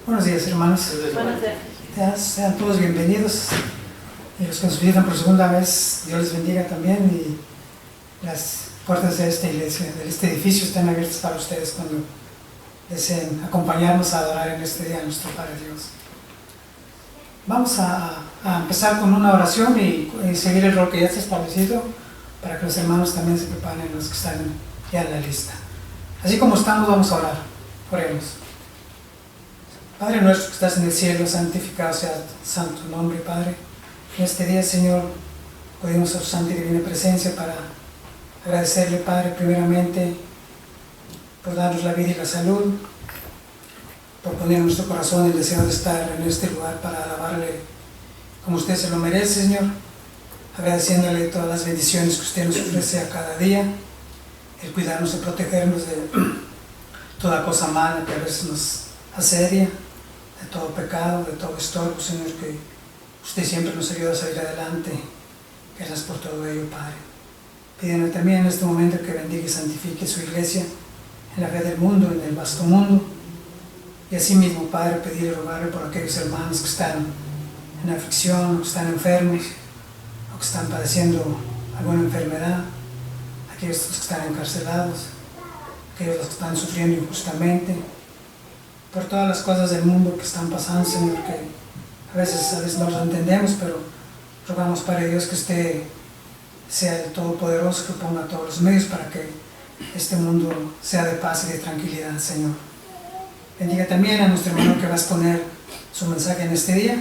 Buenos días, hermanos. Buenos días. Sean todos bienvenidos. Y los que nos visitan por segunda vez, Dios les bendiga también. Y las puertas de esta iglesia, de este edificio, están abiertas para ustedes cuando deseen acompañarnos a adorar en este día a nuestro Padre Dios. Vamos a empezar con una oración y seguir el rol que ya está establecido para que los hermanos también se preparen, los que están ya en la lista. Así como estamos, vamos a orar. Oremos. Padre nuestro que estás en el cielo, santificado sea tu santo nombre, Padre. En este día, Señor, acudimos a tu santa y divina presencia para agradecerle, Padre, primeramente por darnos la vida y la salud, por poner en nuestro corazón el deseo de estar en este lugar para alabarle como usted se lo merece, Señor, agradeciéndole todas las bendiciones que usted nos ofrece a cada día, el cuidarnos y protegernos de toda cosa mala que a veces nos asedia, de todo pecado, de todo estorbo, Señor, que usted siempre nos ayuda a salir adelante. Gracias por todo ello, Padre. Pídeme también en este momento que bendiga y santifique su iglesia en la red del mundo, en el vasto mundo. Y así mismo, Padre, pedir y rogarle por aquellos hermanos que están en aflicción, o que están enfermos, o que están padeciendo alguna enfermedad, aquellos que están encarcelados, aquellos que están sufriendo injustamente, por todas las cosas del mundo que están pasando, Señor, que a veces no lo entendemos, pero rogamos, Padre Dios, que usted sea el Todopoderoso, que ponga todos los medios para que este mundo sea de paz y de tranquilidad, Señor. Bendiga también a nuestro hermano que va a exponer su mensaje en este día.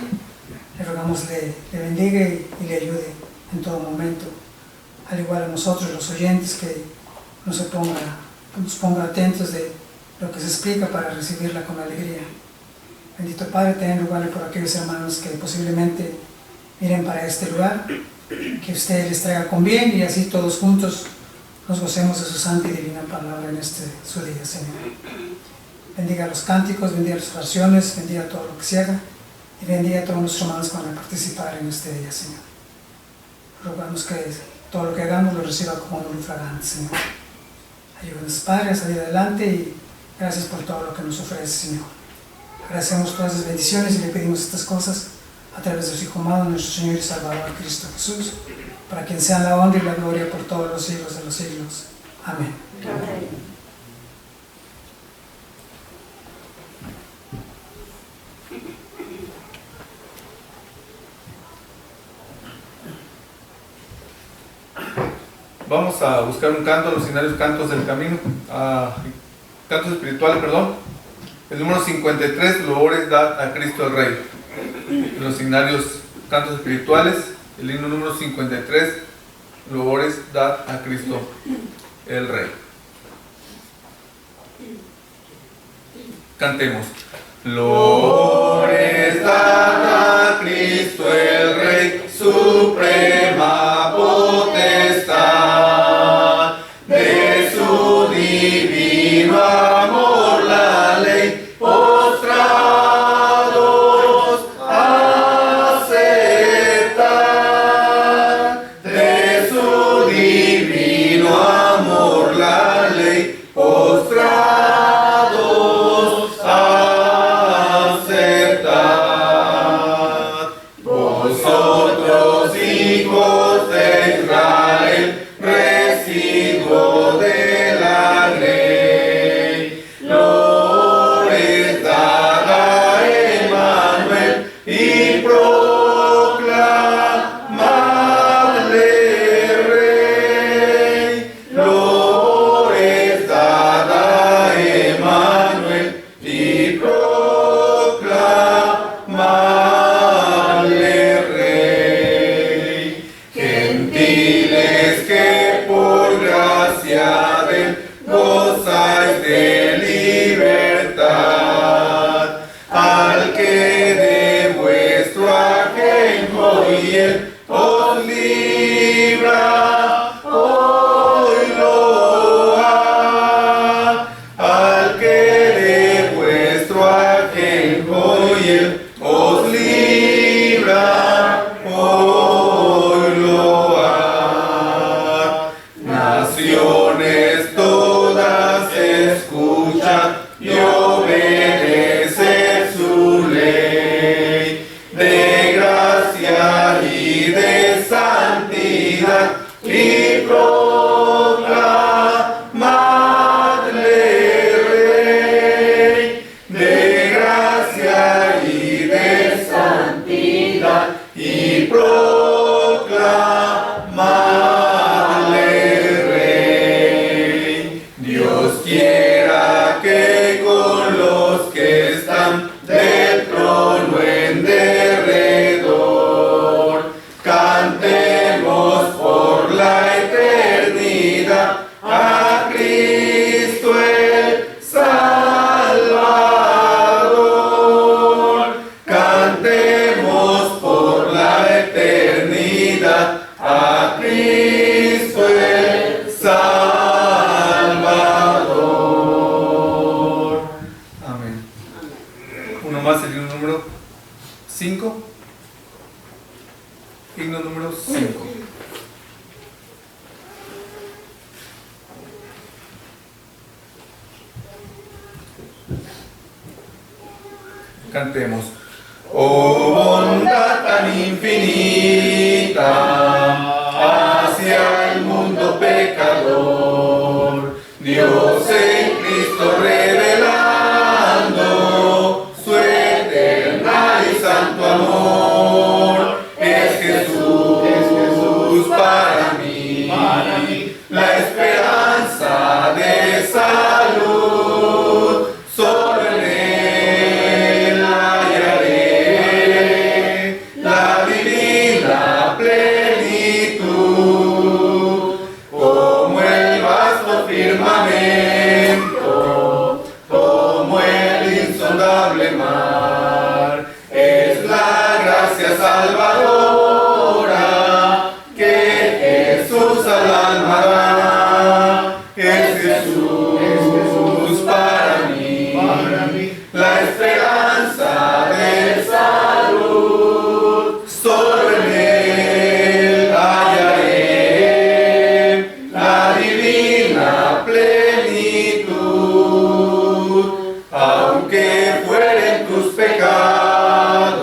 Le rogamos le bendiga y le ayude en todo momento, al igual a nosotros, los oyentes, que nos ponga atentos de lo que se explica para recibirla con alegría. Bendito Padre, ten lugar por aquellos hermanos que posiblemente miren para este lugar, que usted les traiga con bien y así todos juntos nos gocemos de su santa y divina palabra en su día, Señor. Bendiga los cánticos, bendiga las oraciones, bendiga todo lo que se haga y bendiga a todos nuestros hermanos que van a participar en este día, Señor. Rogamos que todo lo que hagamos lo reciba como un fragante, Señor. Ayúdanos, Padre, a salir adelante y gracias por todo lo que nos ofrece, Señor. Agradecemos todas las bendiciones y le pedimos estas cosas a través de su Hijo amado, nuestro Señor y Salvador, Cristo Jesús, para quien sea la honra y la gloria por todos los siglos de los siglos. Amén. Amén. Vamos a buscar un canto, los signarios Cantos del Camino, cantos espirituales, perdón. El número 53, Loores dad a Cristo el Rey. En los signarios Cantos espirituales, el himno número 53, Loores dad a Cristo el Rey. Cantemos. Loores dad a Cristo el Rey, suprema potestad, de su divino amor la ley, postrados aceptar, de su divino amor la ley, postrados aceptar. Vosotros, hijos de Israel, residuo de la ley, Loores dad a Emmanuel y proclamadle Rey, Loores dad a Emmanuel y proclamadle Rey. Gentiles que por gracia de él gozáis de libertad, al que de vuestro ajenjo y él os libra, hoy lo ha, al que de vuestro ajenjo y él os libra, hoy lo ha. Naciones todas escuchan y obedecen su Uno más, el himno número 5. Himno número 5. Cantemos. Oh bondad tan infinita hacia el mundo pecador, Dios en Cristo revelando su eterna y santo amor. Es Jesús para mí, la esperanza de salud. Solo en Él hallaré la divina plenitud, como el vasto firmamento, como el insondable mar. Es la gracia salvadora que Jesús al alma da. Es Jesús para mí, la esperanza de salud. Solo en Él hallaré la divina plenitud. Aunque fueren tus pecados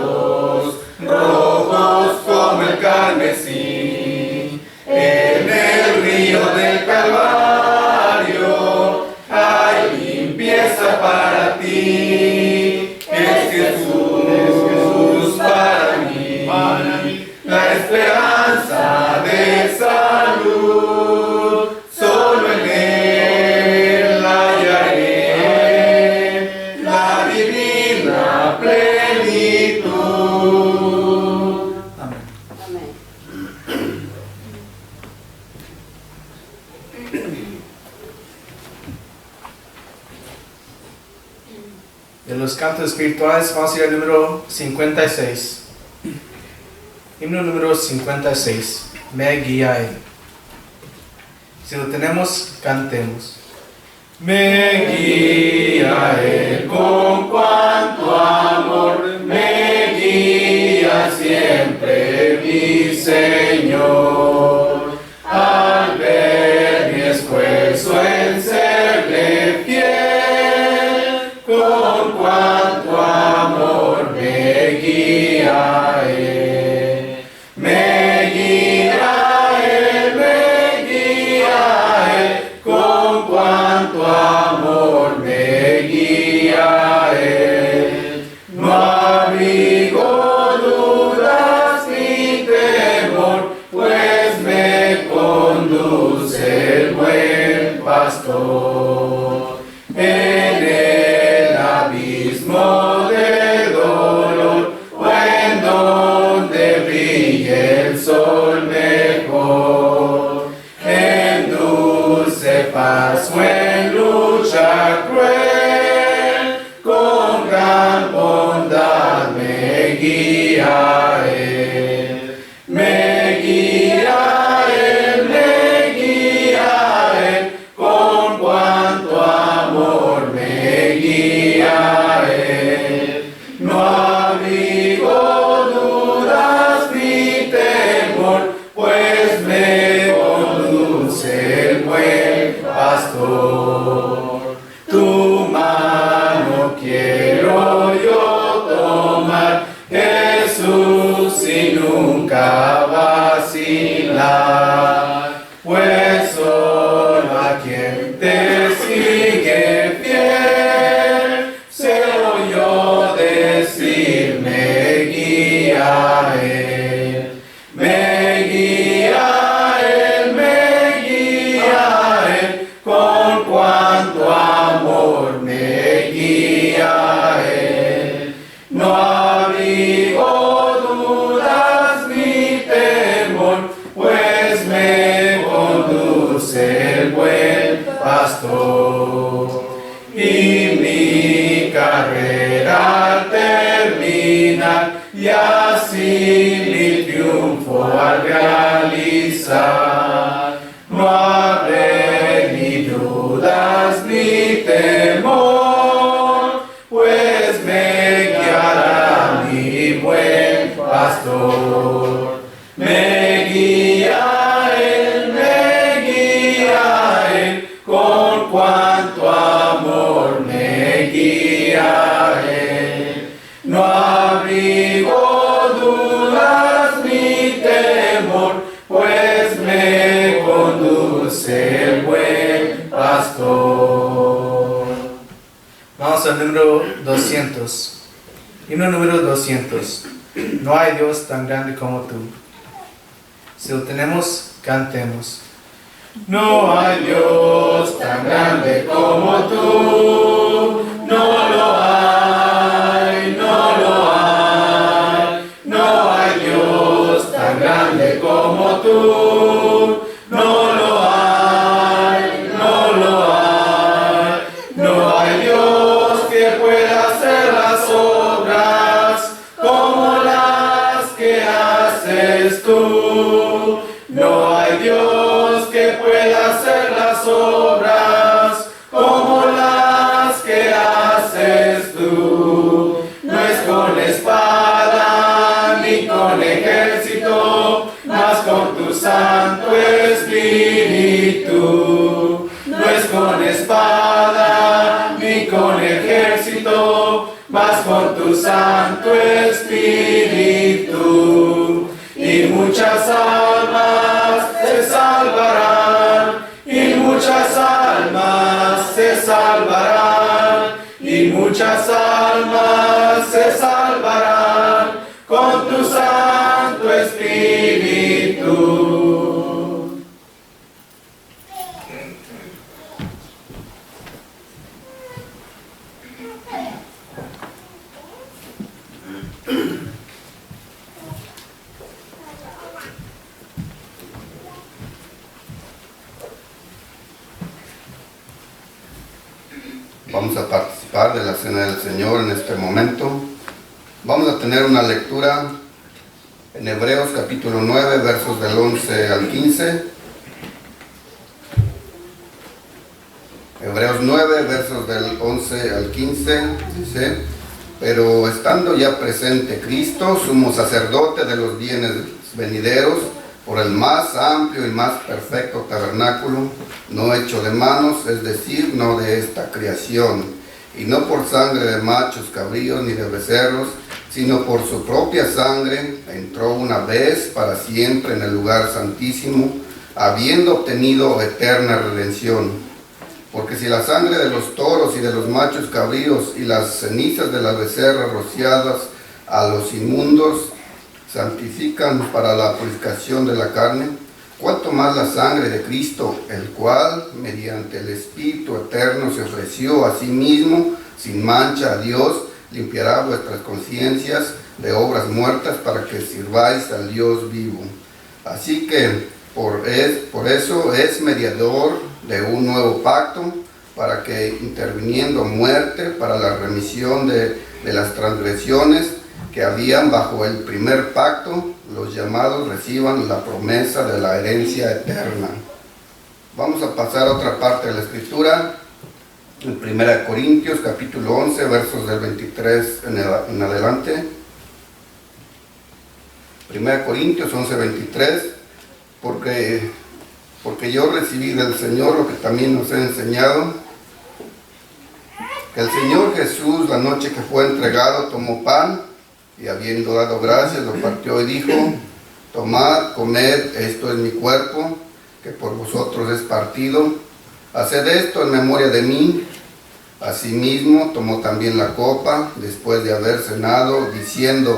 rojos como el carmesí, en el río del Calvario hay limpieza para ti. Es Jesús para mí, la esperanza de salud. Solo en Él hallaré la divina plenitud. Amén. Amén. De los cantos espirituales vamos a ir al número 56. Himno número 56. Me guía Él. Si lo tenemos, cantemos. Me guía Él con cuanto amor, me guía siempre mi Señor. Al ver mi esfuerzo en serle fiel, con cuanto amor me guía Él. Me guía Él, con cuanto amor me guía Él. No abrigo dudas ni temor, pues me conduce el buen pastor. En el abismo del dolor, o en donde brille el sol mejor, en dulce paz o en lucha cruel, con gran bondad me guía Él. Me guía Él, con cuanto amor me guía Él. No abrigo dudas ni temor, pues me conduce el buen pastor. Tu mano quiero yo tomar, Jesús, y nunca vacilar, pues solo a quien te sigue fiel, se oyó decir, me guía Él. Me guía Él, con cuanto amor me guía Él. No abrigo dudas ni temor, pues me conduce el buen pastor. Y mi carrera al terminar, y así mi triunfo al realizar, no habré ni dudas ni temor, pues me Señor. Me guía Él, con cuanto amor me guía Él. No abrigo dudas ni temor, pues me conduce el buen pastor. Vamos al número 200. Himno número 200. No hay Dios tan grande como tú. Si lo tenemos, cantemos. No hay Dios tan grande como tú. No lo hay, no lo hay. No hay Dios tan grande como tú. No lo hay, no lo hay. No hay Dios que pueda hacer las obras como las que haces tú. No hay Dios que pueda hacer las obras como las que haces tú. No es con espada ni con ejército, mas con tu Santo Espíritu. No es con espada ni con ejército, mas con tu Santo Espíritu. Y muchas almas se salvarán, y muchas almas se salvarán, y muchas almas se salvarán con tu Santo Espíritu. Vamos a participar de la Cena del Señor en este momento. Vamos a tener una lectura en Hebreos capítulo 9, versos del 11 al 15. Hebreos 9, versos del 11 al 15, dice: pero estando ya presente Cristo, sumo sacerdote de los bienes venideros, por el más amplio y más perfecto tabernáculo, no hecho de manos, es decir, no de esta creación, y no por sangre de machos cabríos ni de becerros, sino por su propia sangre, entró una vez para siempre en el lugar santísimo, habiendo obtenido eterna redención. Porque si la sangre de los toros y de los machos cabríos y las cenizas de las becerras rociadas a los inmundos santifican para la purificación de la carne, cuanto más la sangre de Cristo, el cual, mediante el Espíritu eterno, se ofreció a sí mismo sin mancha a Dios, limpiará vuestras conciencias de obras muertas para que sirváis al Dios vivo. Así que por eso es mediador de un nuevo pacto, para que, interviniendo muerte para la remisión de las transgresiones que habían bajo el primer pacto, los llamados reciban la promesa de la herencia eterna. Vamos a pasar a otra parte de la Escritura, en 1 Corintios capítulo 11, versos del 23 en adelante. 1 Corintios 11, 23, porque yo recibí del Señor lo que también nos he enseñado, que el Señor Jesús, la noche que fue entregado, tomó pan, y habiendo dado gracias, lo partió y dijo: tomad, comed, esto es mi cuerpo, que por vosotros es partido. Haced esto en memoria de mí. Asimismo, tomó también la copa, después de haber cenado, diciendo: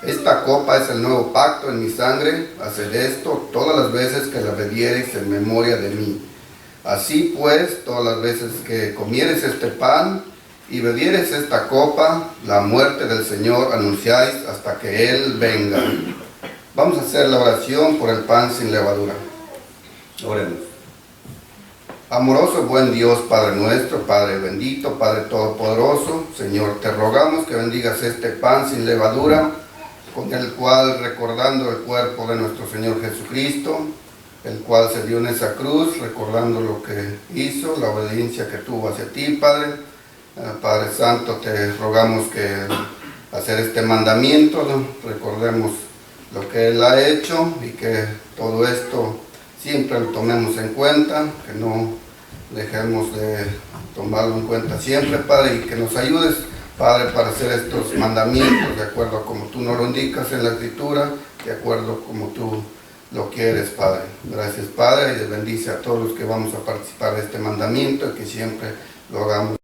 esta copa es el nuevo pacto en mi sangre. Haced esto todas las veces que la bebiereis en memoria de mí. Así pues, todas las veces que comiereis este pan y bebiereis esta copa, la muerte del Señor anunciáis hasta que Él venga. Vamos a hacer la oración por el pan sin levadura. Oremos. Amoroso, buen Dios, Padre nuestro, Padre bendito, Padre todopoderoso, Señor, te rogamos que bendigas este pan sin levadura, con el cual, recordando el cuerpo de nuestro Señor Jesucristo, el cual se dio en esa cruz, recordando lo que hizo, la obediencia que tuvo hacia ti, Padre. Padre Santo, te rogamos que hacer este mandamiento, ¿no? Recordemos lo que Él ha hecho y que todo esto siempre lo tomemos en cuenta, que no dejemos de tomarlo en cuenta siempre, Padre, y que nos ayudes, Padre, para hacer estos mandamientos de acuerdo a como tú nos lo indicas en la Escritura, de acuerdo como tú lo quieres, Padre. Gracias, Padre, y bendice a todos los que vamos a participar de este mandamiento y que siempre lo hagamos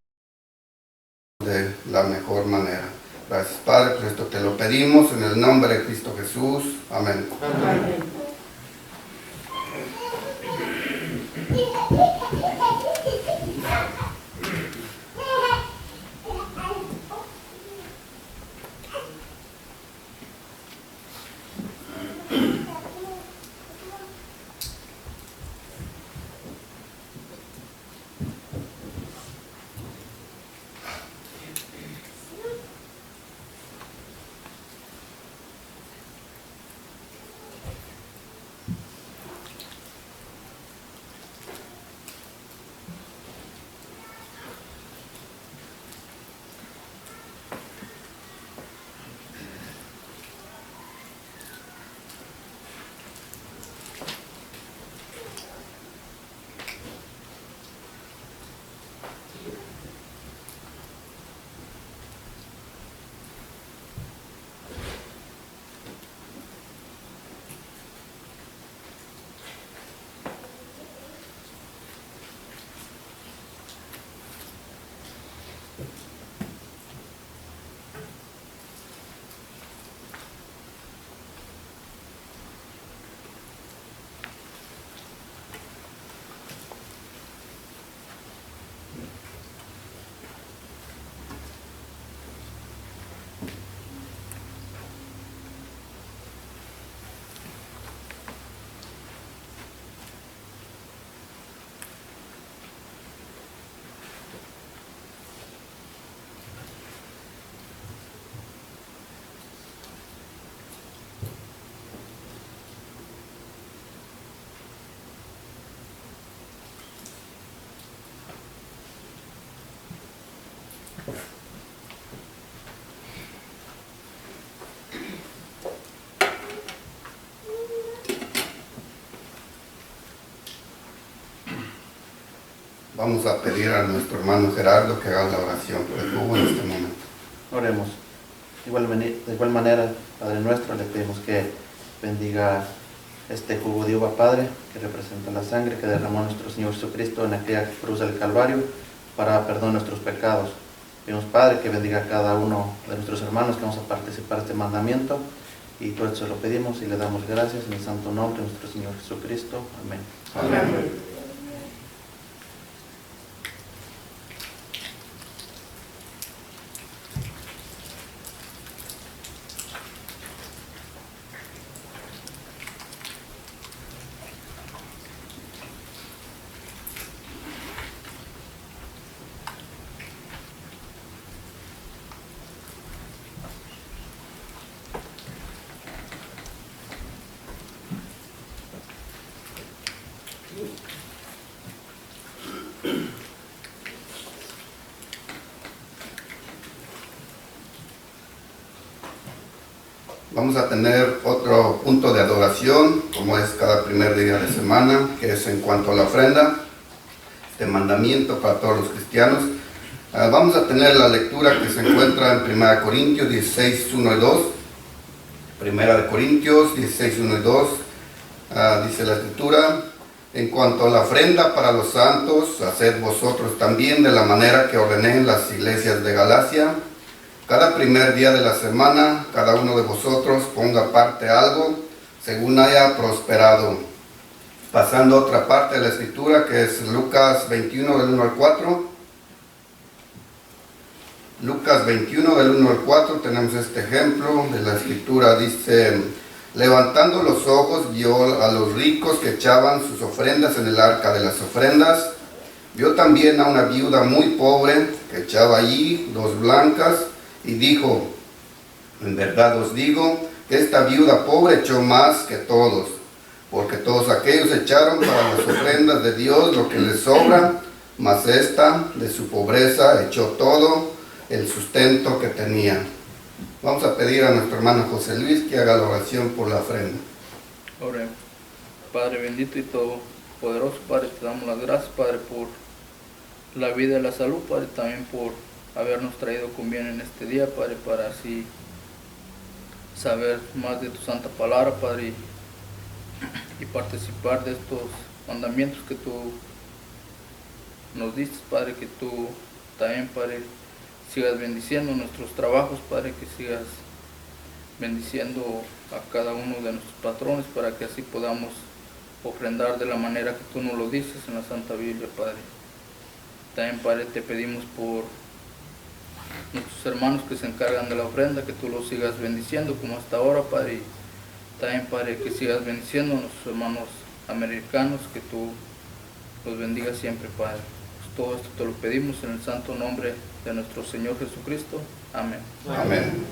de la mejor manera. Gracias, Padre, por esto te lo pedimos en el nombre de Cristo Jesús. Amén. Amén. Vamos a pedir a nuestro hermano Gerardo que haga la oración por el jugo en este momento. Oremos. De igual manera, Padre nuestro, le pedimos que bendiga este jugo de uva, Padre, que representa la sangre que derramó nuestro Señor Jesucristo en aquella cruz del Calvario para perdón de nuestros pecados. Pedimos, Padre, que bendiga a cada uno de nuestros hermanos que vamos a participar de este mandamiento, y todo eso lo pedimos y le damos gracias en el santo nombre de nuestro Señor Jesucristo. Amén. Amén. Vamos a tener otro punto de adoración, como es cada primer día de semana, que es en cuanto a la ofrenda, este mandamiento para todos los cristianos. Vamos a tener la lectura que se encuentra en 1 Corintios 16, 1 y 2. 1 Corintios 16, 1 y 2. Dice la escritura: en cuanto a la ofrenda para los santos, haced vosotros también de la manera que ordené en las iglesias de Galacia. Cada primer día de la semana, cada uno de vosotros ponga aparte algo, según haya prosperado. Pasando a otra parte de la escritura, que es Lucas 21, del 1 al 4. Lucas 21, del 1 al 4, tenemos este ejemplo de la escritura. Dice: levantando los ojos, vio a los ricos que echaban sus ofrendas en el arca de las ofrendas. Vio también a una viuda muy pobre que echaba allí 2 blancas. Y dijo: en verdad os digo que esta viuda pobre echó más que todos, porque todos aquellos echaron para las ofrendas de Dios lo que les sobra, mas esta de su pobreza echó todo el sustento que tenía. Vamos a pedir a nuestro hermano José Luis que haga la oración por la ofrenda. Oremos. Padre bendito y todopoderoso, Padre, te damos las gracias, Padre, por la vida y la salud, Padre, también por habernos traído con bien en este día, Padre, para así saber más de tu santa palabra, Padre, y participar de estos mandamientos que tú nos diste, Padre, que tú también, Padre, sigas bendiciendo nuestros trabajos, Padre, que sigas bendiciendo a cada uno de nuestros patrones para que así podamos ofrendar de la manera que tú nos lo dices en la Santa Biblia, Padre. También, Padre, te pedimos por nuestros hermanos que se encargan de la ofrenda, que tú los sigas bendiciendo como hasta ahora, Padre. Y también, Padre, que sigas bendiciendo a nuestros hermanos americanos, que tú los bendigas siempre, Padre. Pues todo esto te lo pedimos en el santo nombre de nuestro Señor Jesucristo. Amén. Amén.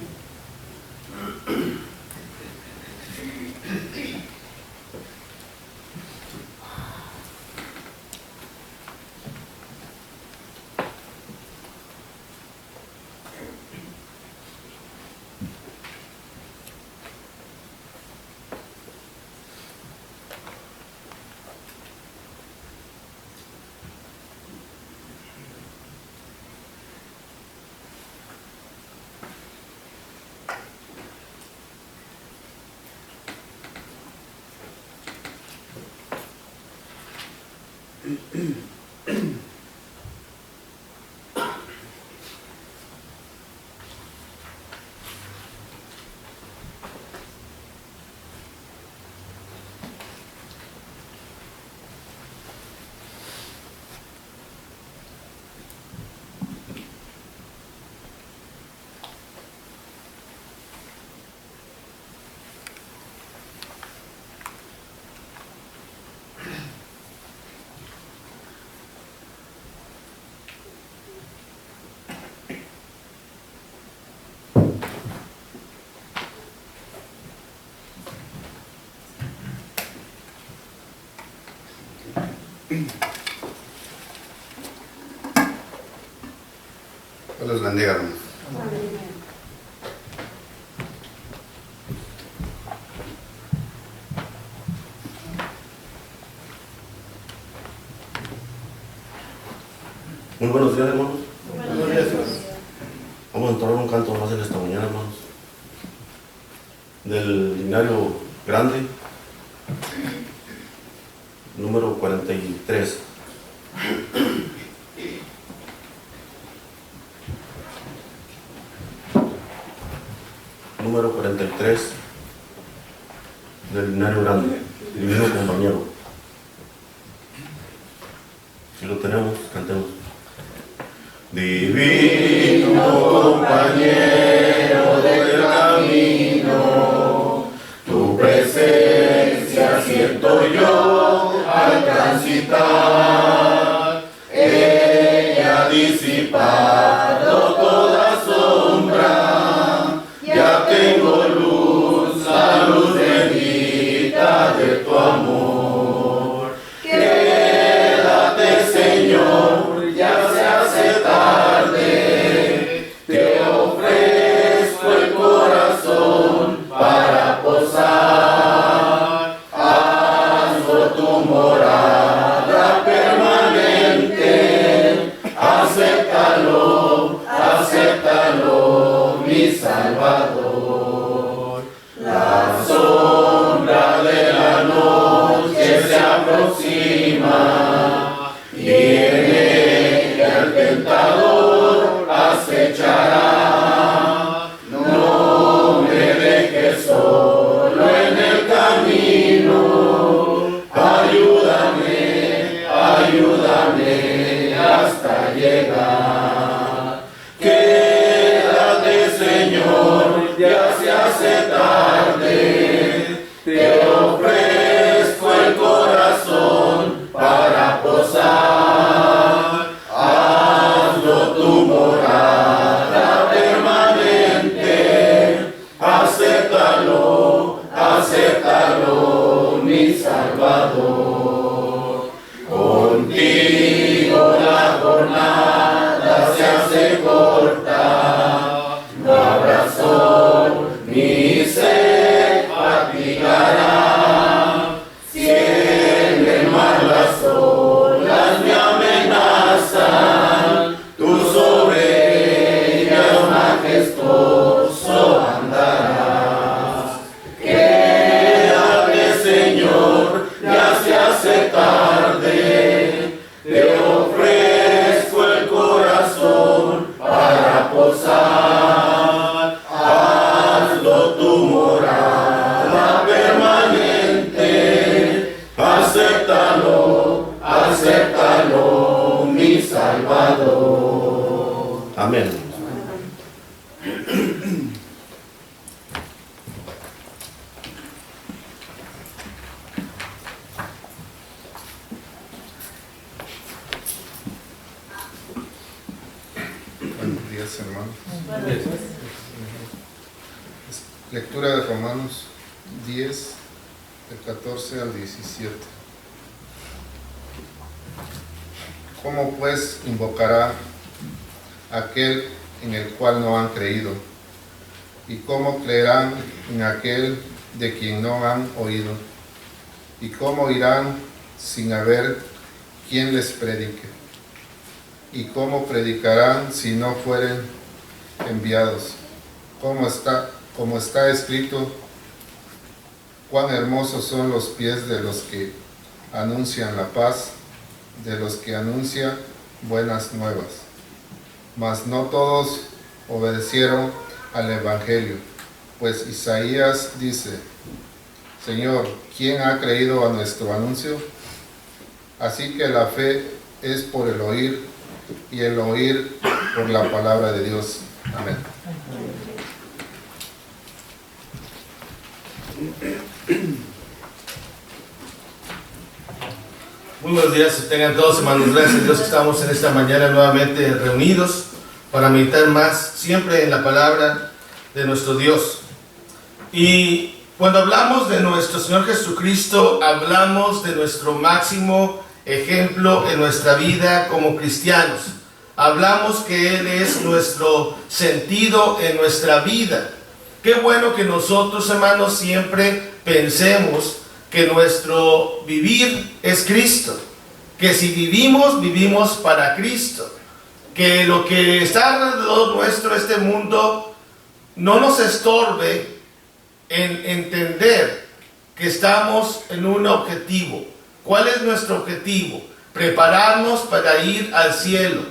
Dios los bendiga, hermanos. Muy buenos días, hermanos. Buenos días. Vamos a entrar un canto más en esta mañana, hermanos. Del Linario Grande, número 43. Número 43 del Linario Grande, divino compañero. Si lo tenemos, cantemos. Divino compañero del camino, tu presencia siento yo al transitar. Ella ha disipado toda sombra, ya tengo luz, la luz bendita de tu amor. Quédate, Señor, ya se hace tarde, te ofrezco el corazón para posar. Hazlo tu morada permanente, acéptalo, acéptalo, mi Salvador. La sombra de la noche se aproxima y en ella el tentador acechará. No me dejes solo en el camino, ayúdame, ayúdame hasta llegar. Quédate, Señor, ya se hace tarde, te ofrezco el corazón para posar. Hazlo tu morada permanente, acéptalo, acéptalo, mi Salvador. Contigo la jornada se hace corta, no habrá sol Amén. Buenos días, hermanos. Lectura de Romanos 10, del 14 al 17. ¿Cómo pues invocará aquel en el cual no han creído? ¿Y cómo creerán en aquel de quien no han oído? ¿Y cómo irán sin haber quien les predique? ¿Y cómo predicarán si no fueren enviados? Como está escrito, cuán hermosos son los pies de los que anuncian la paz, de los que anuncian buenas nuevas. Mas no todos obedecieron al Evangelio, pues Isaías dice: Señor, ¿quién ha creído a nuestro anuncio? Así que la fe es por el oír, y el oír por la palabra de Dios. Amén. Muy buenos días, tengan todos, hermanos. Gracias a Dios que estamos en esta mañana nuevamente reunidos para meditar más siempre en la palabra de nuestro Dios. Y cuando hablamos de nuestro Señor Jesucristo, hablamos de nuestro máximo ejemplo en nuestra vida como cristianos. Hablamos que Él es nuestro sentido en nuestra vida. Qué bueno que nosotros, hermanos, siempre pensemos que nuestro vivir es Cristo, que si vivimos, vivimos para Cristo, que lo que está alrededor nuestro, este mundo, no nos estorbe en entender que estamos en un objetivo. ¿Cuál es nuestro objetivo? Prepararnos para ir al cielo.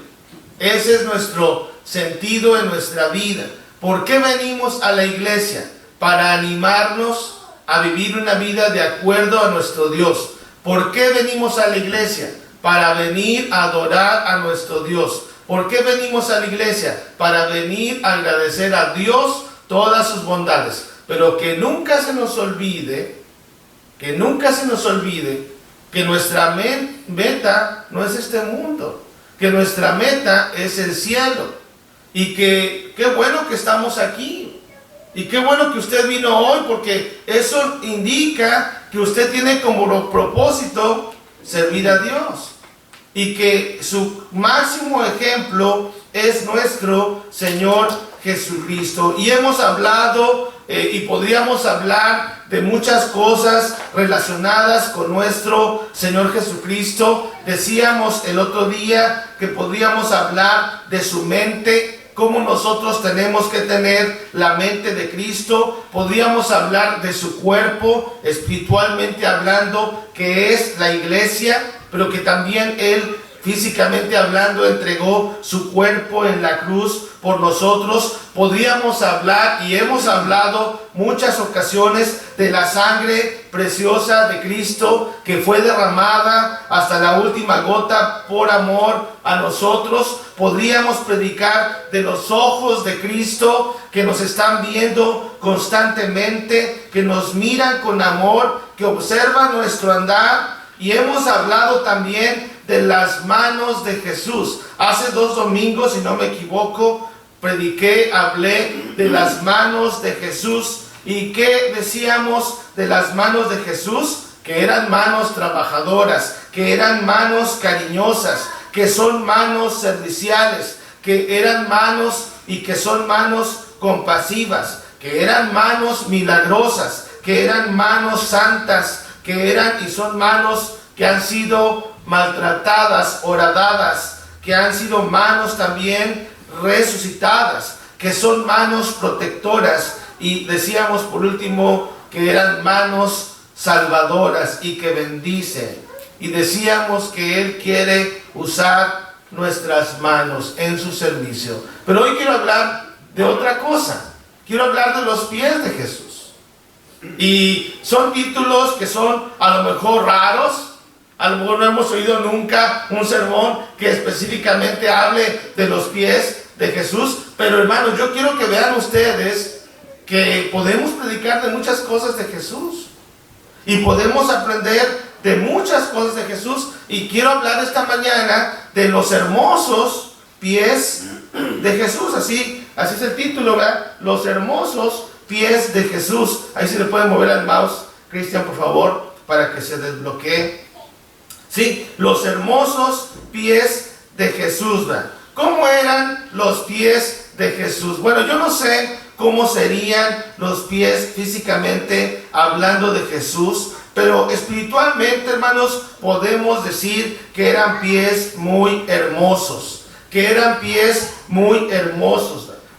Ese es nuestro sentido en nuestra vida. ¿Por qué venimos a la iglesia? Para animarnos a vivir una vida de acuerdo a nuestro Dios. ¿Por qué venimos a la iglesia? Para venir a adorar a nuestro Dios. ¿Por qué venimos a la iglesia? Para venir a agradecer a Dios todas sus bondades. Pero que nunca se nos olvide, que nuestra meta no es este mundo, que nuestra meta es el cielo. Y que qué bueno que estamos aquí. Y qué bueno que usted vino hoy, porque eso indica que usted tiene como propósito servir a Dios. Y que su máximo ejemplo es nuestro Señor Jesucristo. Y hemos hablado y podríamos hablar de muchas cosas relacionadas con nuestro Señor Jesucristo. Decíamos el otro día que podríamos hablar de su mente, cómo nosotros tenemos que tener la mente de Cristo. Podríamos hablar de su cuerpo, espiritualmente hablando, que es la iglesia, pero que también Él, físicamente hablando, entregó su cuerpo en la cruz por nosotros. Podríamos hablar, y hemos hablado muchas ocasiones, de la sangre preciosa de Cristo que fue derramada hasta la última gota por amor a nosotros. Podríamos predicar de los ojos de Cristo que nos están viendo constantemente, que nos miran con amor, que observan nuestro andar. Y hemos hablado también de las manos de Jesús. Hace 2 domingos, si no me equivoco, hablé de las manos de Jesús. ¿Y qué decíamos de las manos de Jesús? Que eran manos trabajadoras, que eran manos cariñosas, que son manos serviciales, que eran manos y que son manos compasivas, que eran manos milagrosas, que eran manos santas, que eran y son manos que han sido maltratadas, horadadas, que han sido manos también resucitadas, que son manos protectoras. Y decíamos por último que eran manos salvadoras y que bendicen. Y decíamos que Él quiere usar nuestras manos en su servicio. Pero hoy quiero hablar de otra cosa. Quiero hablar de los pies de Jesús. Y son títulos que son a lo mejor raros. A lo mejor no hemos oído nunca un sermón que específicamente hable de los pies de Jesús. Pero hermanos, yo quiero que vean ustedes que podemos predicar de muchas cosas de Jesús y podemos aprender de muchas cosas de Jesús. Y quiero hablar esta mañana de los hermosos pies de Jesús. Así es el título, ¿verdad? Los hermosos pies de Jesús. Ahí se le puede mover al mouse, Cristian, por favor, para que se desbloquee. Sí, los hermosos pies de Jesús, ¿verdad? ¿Cómo eran los pies de Jesús? Bueno, yo no sé cómo serían los pies físicamente hablando de Jesús, pero espiritualmente, hermanos, podemos decir que eran pies muy hermosos,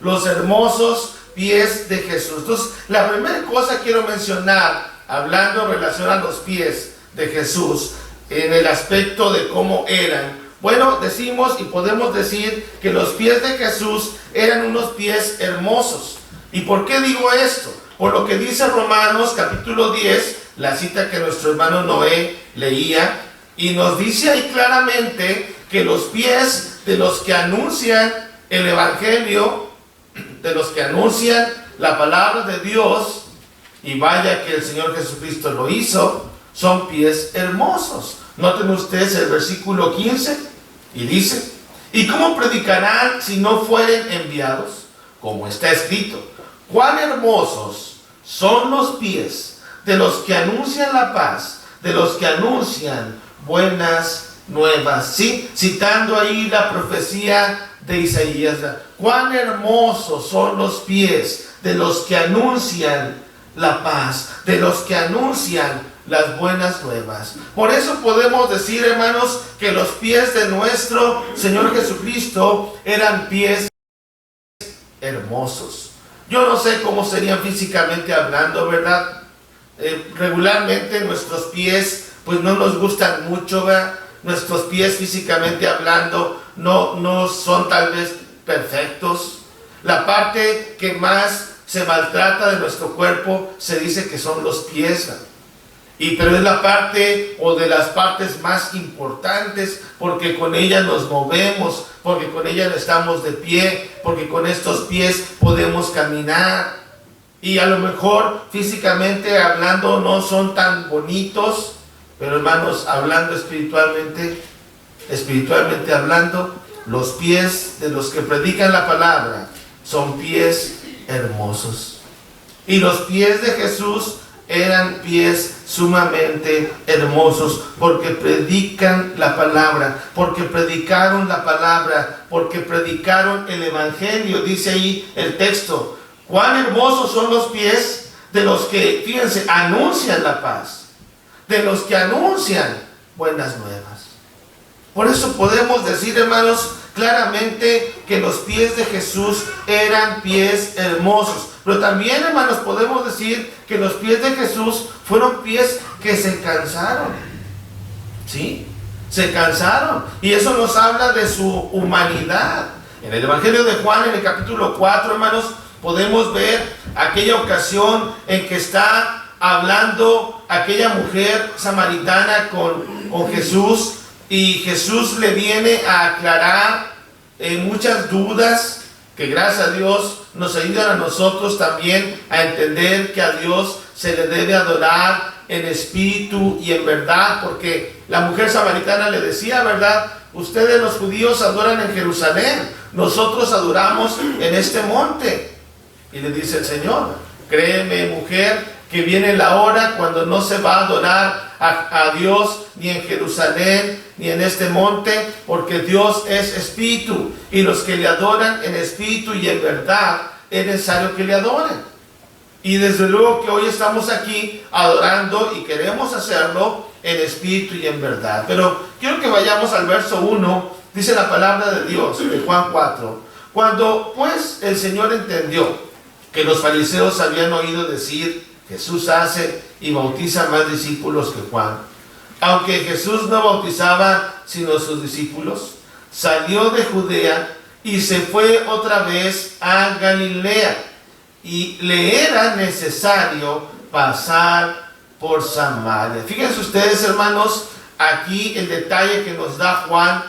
los hermosos pies de Jesús. Entonces, la primera cosa que quiero mencionar, hablando en relación a los pies de Jesús, en el aspecto de cómo eran, bueno, decimos y podemos decir que los pies de Jesús eran unos pies hermosos. ¿Y por qué digo esto? Por lo que dice Romanos capítulo 10, la cita que nuestro hermano Noé leía, y nos dice ahí claramente que los pies de los que anuncian el Evangelio, de los que anuncian la palabra de Dios, y vaya que el Señor Jesucristo lo hizo, son pies hermosos. Noten ustedes el versículo 15, y dice: ¿y cómo predicarán si no fueren enviados? Como está escrito: cuán hermosos son los pies de los que anuncian la paz, de los que anuncian buenas nuevas. Sí, citando ahí la profecía de Isaías. Cuán hermosos son los pies de los que anuncian la paz, de los que anuncian las buenas nuevas. Por eso podemos decir, hermanos, que los pies de nuestro Señor Jesucristo eran pies hermosos. Yo no sé cómo serían físicamente hablando, ¿verdad? Regularmente nuestros pies pues no nos gustan mucho, ¿verdad? Nuestros pies físicamente hablando no son tal vez perfectos. La parte que más se maltrata de nuestro cuerpo se dice que son los pies, ¿verdad? Pero es la parte o de las partes más importantes, porque con ella nos movemos, porque con ella estamos de pie, porque con estos pies podemos caminar. Y a lo mejor físicamente hablando no son tan bonitos, pero hermanos, hablando espiritualmente hablando, los pies de los que predican la palabra son pies hermosos. Y los pies de Jesús eran pies sumamente hermosos, porque predican la palabra, porque predicaron la palabra, porque predicaron el Evangelio. Dice ahí el texto: cuán hermosos son los pies de los que, fíjense, anuncian la paz, de los que anuncian buenas nuevas. Por eso podemos decir, hermanos, claramente que los pies de Jesús eran pies hermosos. Pero también, hermanos, podemos decir que los pies de Jesús fueron pies que se cansaron. ¿Sí? Se cansaron. Y eso nos habla de su humanidad. En el Evangelio de Juan, en el capítulo 4, hermanos, podemos ver aquella ocasión en que está hablando aquella mujer samaritana con Jesús, y Jesús le viene a aclarar muchas dudas que, gracias a Dios, nos ayudan a nosotros también a entender que a Dios se le debe adorar en espíritu y en verdad, porque la mujer samaritana le decía, ¿verdad? Ustedes los judíos adoran en Jerusalén, nosotros adoramos en este monte. Y le dice el Señor: créeme, mujer, que viene la hora cuando no se va a adorar a Dios ni en Jerusalén ni en este monte, porque Dios es espíritu, y los que le adoran en espíritu y en verdad es necesario que le adoren. Y desde luego que hoy estamos aquí adorando y queremos hacerlo en espíritu y en verdad. Pero quiero que vayamos al verso 1, dice la palabra de Dios de Juan 4: cuando pues el Señor entendió que los fariseos habían oído decir: Jesús hace y bautiza más discípulos que Juan, aunque Jesús no bautizaba sino sus discípulos, salió de Judea y se fue otra vez a Galilea, y le era necesario pasar por Samaria. Fíjense ustedes, hermanos, aquí el detalle que nos da Juan,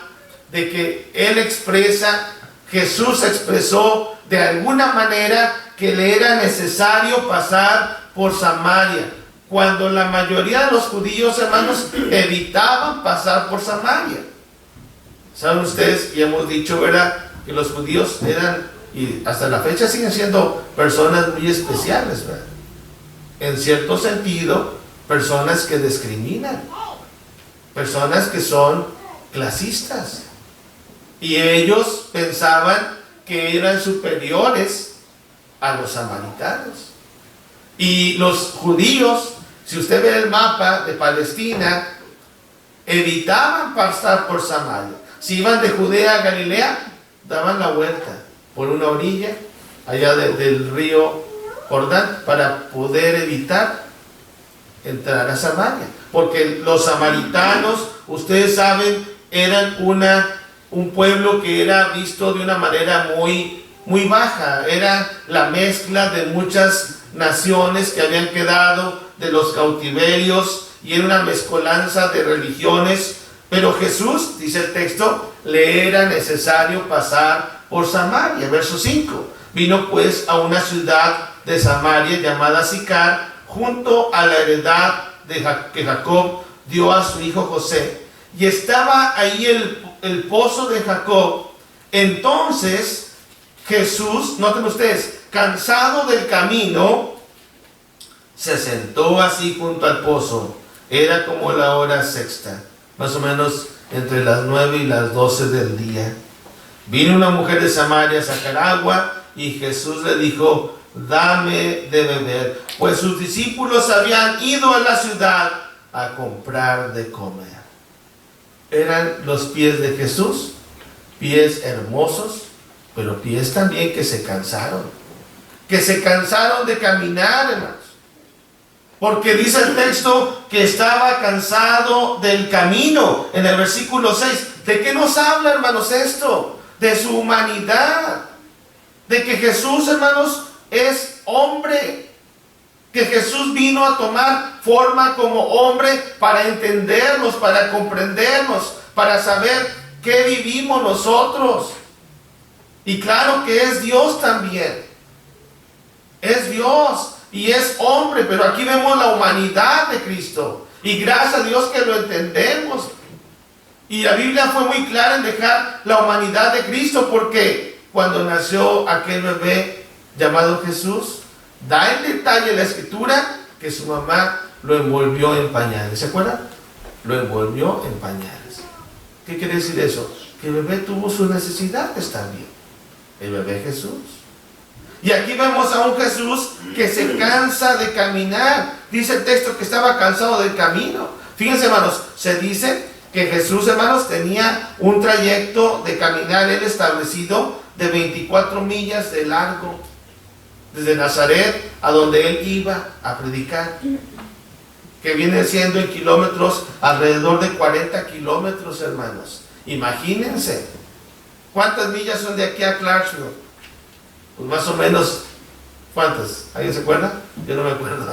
de que él expresa Jesús expresó de alguna manera que le era necesario pasar por Samaria, cuando la mayoría de los judíos, hermanos, evitaban pasar por Samaria. Saben ustedes, y hemos dicho, ¿verdad?, que los judíos eran, y hasta la fecha siguen siendo personas muy especiales, ¿verdad? En cierto sentido, personas que discriminan, personas que son clasistas, y ellos pensaban que eran superiores a los samaritanos. Y los judíos, si usted ve el mapa de Palestina, evitaban pasar por Samaria. Si iban de Judea a Galilea, daban la vuelta por una orilla allá del río Jordán para poder evitar entrar a Samaria, porque los samaritanos, ustedes saben, eran un pueblo que era visto de una manera muy baja. Era la mezcla de muchas naciones que habían quedado de los cautiverios, y era una mezcolanza de religiones. Pero Jesús, dice el texto, le era necesario pasar por Samaria. Verso 5: vino pues a una ciudad de Samaria llamada Sicar, junto a la heredad que Jacob dio a su hijo José, y estaba ahí el pozo de Jacob. Entonces Jesús, noten ustedes, cansado del camino, se sentó así junto al pozo. Era como la hora sexta, más o menos entre las 9 y las 12 del día. Vino una mujer de Samaria a sacar agua, y Jesús le dijo: dame de beber, pues sus discípulos habían ido a la ciudad a comprar de comer. Eran los pies de Jesús, pies hermosos, pero pies también que se cansaron de caminar, hermanos. Porque dice el texto que estaba cansado del camino. En el versículo 6, ¿de qué nos habla, hermanos, esto? De su humanidad, de que Jesús, hermanos, es hombre, que Jesús vino a tomar forma como hombre para entendernos, para comprendernos, para saber qué vivimos nosotros. Y claro que es Dios también, es Dios y es hombre, pero aquí vemos la humanidad de Cristo, y gracias a Dios que lo entendemos. Y la Biblia fue muy clara en dejar la humanidad de Cristo, porque cuando nació aquel bebé llamado Jesús, da en detalle la escritura que su mamá lo envolvió en pañales. ¿Se acuerdan? Lo envolvió en pañales. ¿Qué quiere decir eso? Que el bebé tuvo sus necesidades también, el bebé Jesús. Y aquí vemos a un Jesús que se cansa de caminar. Dice el texto que estaba cansado del camino. Fíjense, hermanos, se dice que Jesús, hermanos, tenía un trayecto de caminar él establecido de 24 millas de largo, desde Nazaret a donde él iba a predicar, que viene siendo en kilómetros alrededor de 40 kilómetros, hermanos. Imagínense, ¿cuántas millas son de aquí a Clarksville? Pues más o menos, ¿cuántas? ¿Alguien se acuerda? Yo no me acuerdo.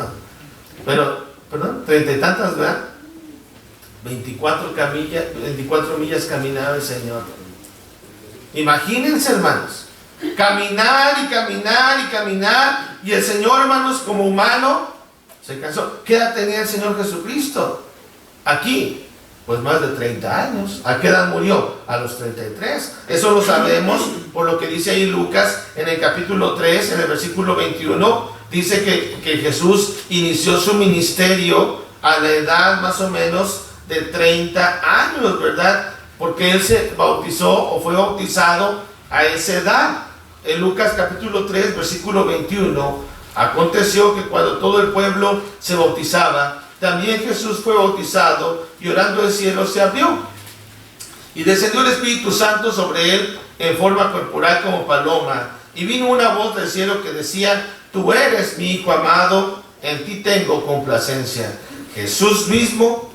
Pero, perdón, 30 y tantas, ¿verdad? 24 millas caminaba el Señor. Imagínense, hermanos, caminar y caminar y caminar, y el Señor, hermanos, como humano, se cansó. ¿Qué edad tenía el Señor Jesucristo? Aquí, pues más de 30 años. ¿A qué edad murió? A los 33. Eso lo sabemos por lo que dice ahí Lucas en el capítulo 3, en el versículo 21. Dice que Jesús inició su ministerio a la edad más o menos de 30 años, ¿verdad? Porque él se bautizó o fue bautizado a esa edad. En Lucas capítulo 3, versículo 21, aconteció que cuando todo el pueblo se bautizaba, también Jesús fue bautizado, y orando el cielo se abrió, y descendió el Espíritu Santo sobre él en forma corporal como paloma, y vino una voz del cielo que decía: tú eres mi Hijo amado, en ti tengo complacencia. Jesús mismo,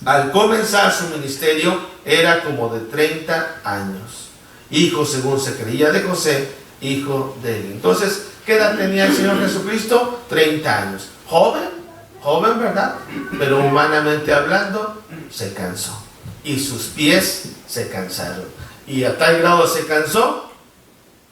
al comenzar su ministerio, era como de 30 años, hijo según se creía de José, hijo de él. Entonces, ¿qué edad tenía el Señor Jesucristo? 30 años. Joven, ¿verdad? Pero humanamente hablando, se cansó. Y sus pies se cansaron. Y a tal grado se cansó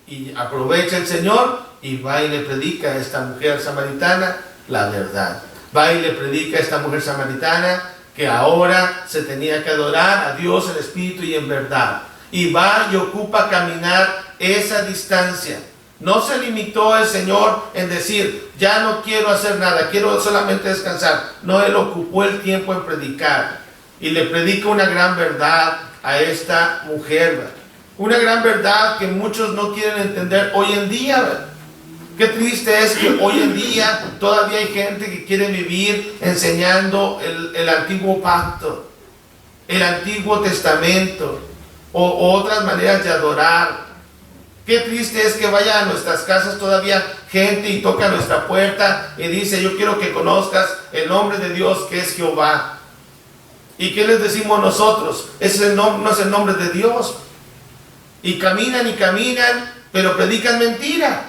Y aprovecha el Señor y va y le predica a esta mujer samaritana la verdad. Va y le predica a esta mujer samaritana que ahora se tenía que adorar a Dios en espíritu y en verdad. Y va y ocupa caminar esa distancia. No se limitó el Señor en decir, ya no quiero hacer nada, quiero solamente descansar. No, Él ocupó el tiempo en predicar. Y le predica una gran verdad a esta mujer, ¿verdad? Una gran verdad que muchos no quieren entender hoy en día, ¿verdad? Qué triste es que hoy en día todavía hay gente que quiere vivir enseñando el antiguo pacto, el antiguo testamento o otras maneras de adorar. Qué triste es que vaya a nuestras casas todavía gente y toca nuestra puerta y dice, yo quiero que conozcas el nombre de Dios que es Jehová. ¿Y qué les decimos nosotros? Ese no es el nombre de Dios. Y caminan, pero predican mentira.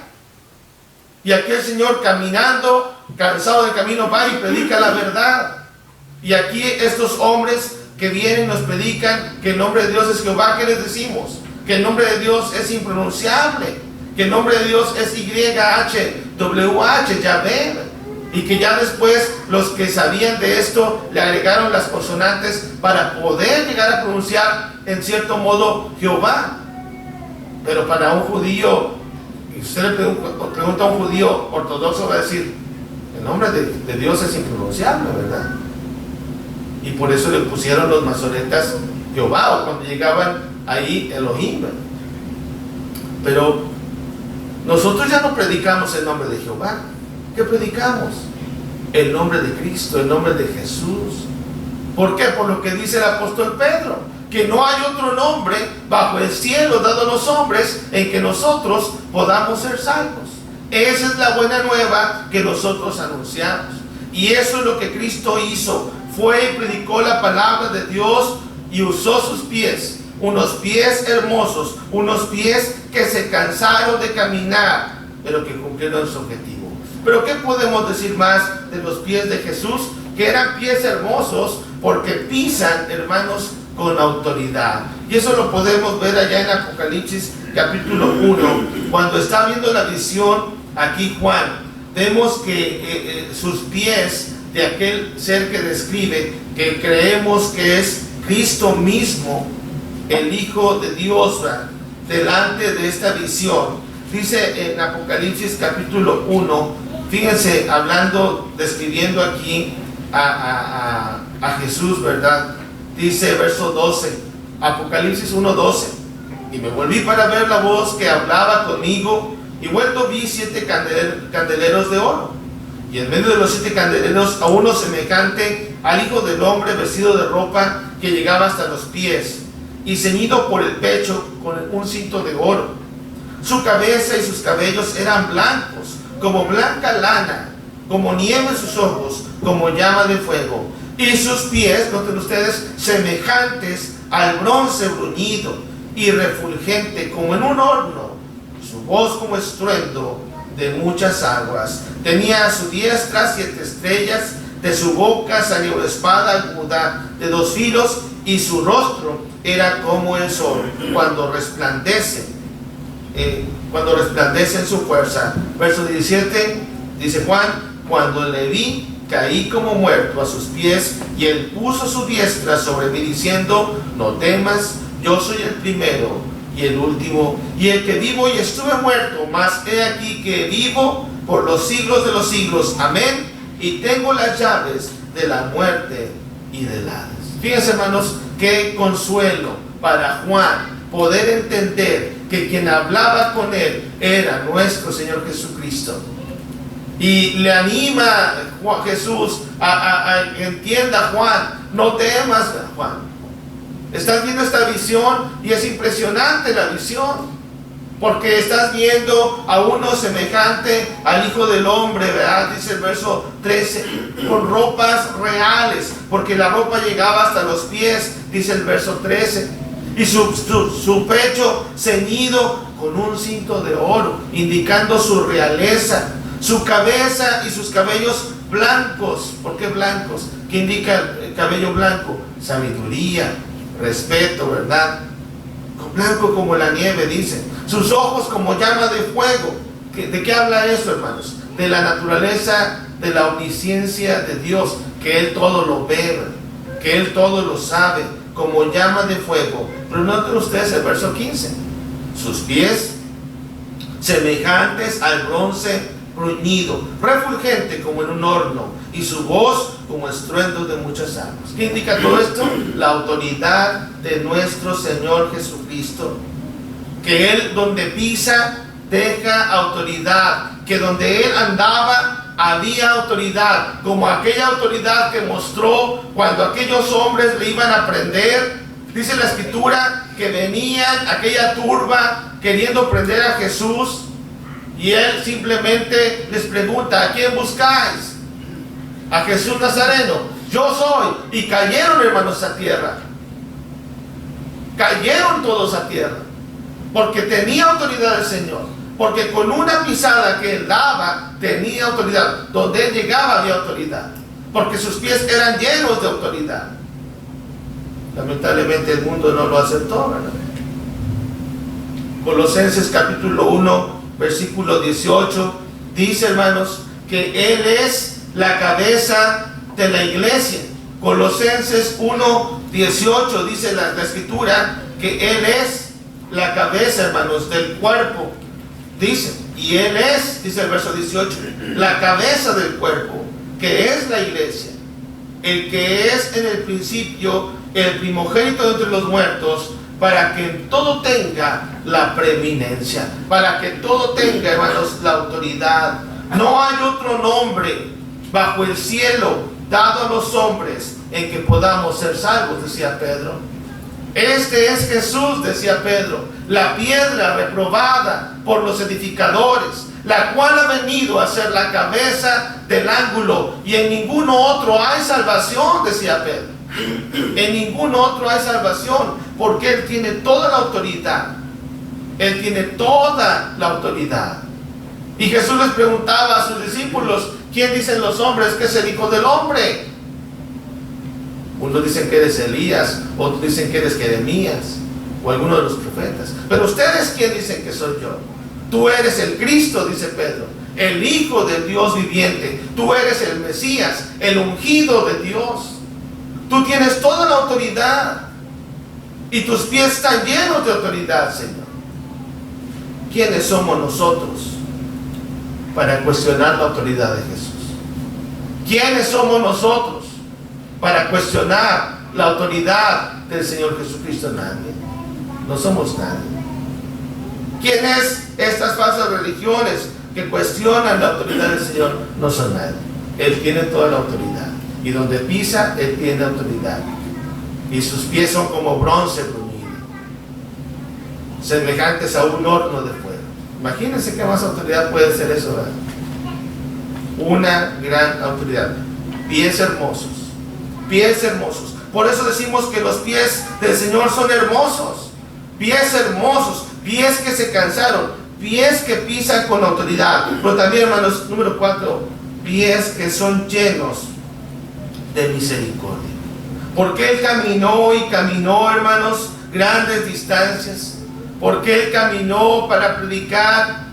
Y aquí el Señor caminando, cansado de camino, va y predica la verdad. Y aquí estos hombres que vienen nos predican que el nombre de Dios es Jehová. ¿Qué les decimos? Que el nombre de Dios es impronunciable, que el nombre de Dios es YHWH, Yahvé, y que ya después los que sabían de esto le agregaron las consonantes para poder llegar a pronunciar en cierto modo Jehová. Pero para un judío, y usted le pregunta a un judío ortodoxo, va a decir, el nombre de Dios es impronunciable, ¿verdad? Y por eso le pusieron los masoretas Jehová, o cuando llegaban ahí Elohim. Pero nosotros ya no predicamos el nombre de Jehová. ¿Qué predicamos? El nombre de Cristo, el nombre de Jesús. ¿Por qué? Por lo que dice el apóstol Pedro, que no hay otro nombre bajo el cielo dado a los hombres en que nosotros podamos ser salvos. Esa es la buena nueva que nosotros anunciamos. Y eso es lo que Cristo hizo. Fue y predicó la palabra de Dios y usó sus pies. Unos pies hermosos, unos pies que se cansaron de caminar, pero que cumplieron su objetivo. Pero ¿qué podemos decir más de los pies de Jesús? Que eran pies hermosos porque pisan, hermanos, con autoridad. Y eso lo podemos ver allá en Apocalipsis capítulo 1, cuando está viendo la visión aquí Juan. Vemos que sus pies de aquel ser que describe, que creemos que es Cristo mismo, el Hijo de Dios, delante de esta visión. Dice en Apocalipsis capítulo 1, fíjense, hablando, describiendo aquí a Jesús, ¿verdad? Dice verso 12, Apocalipsis 1:12, y me volví para ver la voz que hablaba conmigo, y vuelto vi 7 candeleros de oro, y en medio de los 7 candeleros a uno semejante al Hijo del Hombre, vestido de ropa que llegaba hasta los pies, y ceñido por el pecho con un cinto de oro. Su cabeza y sus cabellos eran blancos, como blanca lana, como nieve en sus ojos, como llama de fuego. Y sus pies, noten ustedes, semejantes al bronce bruñido y refulgente como en un horno. Su voz como estruendo de muchas aguas. Tenía a su diestra 7 estrellas, de su boca salió una espada aguda de 2 filos, y su rostro era como el sol cuando resplandece en su fuerza. Verso 17, dice Juan, cuando le vi, caí como muerto a sus pies, y él puso su diestra sobre mí diciendo, no temas, yo soy el primero y el último, y el que vivo y estuve muerto, mas he aquí que vivo por los siglos de los siglos. Amén. Y tengo las llaves de la muerte y del Hades. Fíjense, hermanos, qué consuelo para Juan poder entender que quien hablaba con él era nuestro Señor Jesucristo. Y le anima Juan Jesús a entienda, Juan, no temas, Juan. Estás viendo esta visión y es impresionante la visión, porque estás viendo a uno semejante al Hijo del Hombre, ¿verdad? Dice el verso 13, con ropas reales, porque la ropa llegaba hasta los pies, dice el verso 13, y su pecho ceñido con un cinto de oro, indicando su realeza. Su cabeza y sus cabellos blancos. ¿Por qué blancos? ¿Qué indica el cabello blanco? Sabiduría, respeto, ¿verdad? blanco como la nieve, dice. Sus ojos como llama de fuego. ¿De qué habla eso, hermanos? De la naturaleza, de la omnisciencia de Dios, que Él todo lo ve, que Él todo lo sabe, como llama de fuego. Pero noten ustedes el verso 15. Sus pies semejantes al bronce bruñido, refulgente como en un horno, y su voz como estruendo de muchas aguas. ¿Qué indica todo esto? La autoridad de nuestro Señor Jesucristo. Que Él donde pisa deja autoridad, que donde Él andaba había autoridad, como aquella autoridad que mostró cuando aquellos hombres le iban a prender. Dice la Escritura que venían aquella turba queriendo prender a Jesús, y Él simplemente les pregunta: ¿a quién buscáis? A Jesús Nazareno. Yo soy. Y cayeron, hermanos, a tierra. Cayeron todos a tierra, porque tenía autoridad el Señor, porque con una pisada que Él daba tenía autoridad. Donde Él llegaba había autoridad, porque sus pies eran llenos de autoridad. Lamentablemente el mundo no lo aceptó, ¿verdad? Colosenses capítulo 1 versículo 18 dice, hermanos, que Él es la cabeza de la iglesia. Colosenses 1 18 dice la Escritura que Él es la cabeza, hermanos, del cuerpo. Dice, y Él es, dice el verso 18, la cabeza del cuerpo, que es la iglesia, el que es en el principio el primogénito entre los muertos, para que en todo tenga la preeminencia, para que todo tenga, hermanos, la autoridad. No hay otro nombre bajo el cielo dado a los hombres en que podamos ser salvos, decía Pedro. Este es Jesús, decía Pedro, la piedra reprobada por los edificadores, la cual ha venido a ser la cabeza del ángulo, y en ninguno otro hay salvación, decía Pedro. En ningún otro hay salvación, porque Él tiene toda la autoridad. Él tiene toda la autoridad. Y Jesús les preguntaba a sus discípulos: ¿quién dicen los hombres que es el Hijo del Hombre? Unos dicen que eres Elías, otros dicen que eres Jeremías, o alguno de los profetas. Pero ustedes, ¿quién dicen que soy yo? Tú eres el Cristo, dice Pedro, el Hijo del Dios viviente. Tú eres el Mesías, el ungido de Dios. Tú tienes toda la autoridad, y tus pies están llenos de autoridad, Señor. ¿Quiénes somos nosotros para cuestionar la autoridad de Jesús? ¿Quiénes somos nosotros para cuestionar la autoridad del Señor Jesucristo? Nadie. No somos nadie. ¿Quiénes estas falsas religiones que cuestionan la autoridad del Señor? No son nadie. Él tiene toda la autoridad. Y donde pisa, Él tiene autoridad. Y sus pies son como bronce bruñido, semejantes a un horno de fuego. Imagínense qué más autoridad puede ser eso, ¿verdad? Una gran autoridad. Pies hermosos. Pies hermosos. Por eso decimos que los pies del Señor son hermosos. Pies hermosos. Pies que se cansaron. Pies que pisan con autoridad. Pero también, hermanos, número 4, pies que son llenos de misericordia. Porque Él caminó y caminó, hermanos, grandes distancias. Porque Él caminó para predicar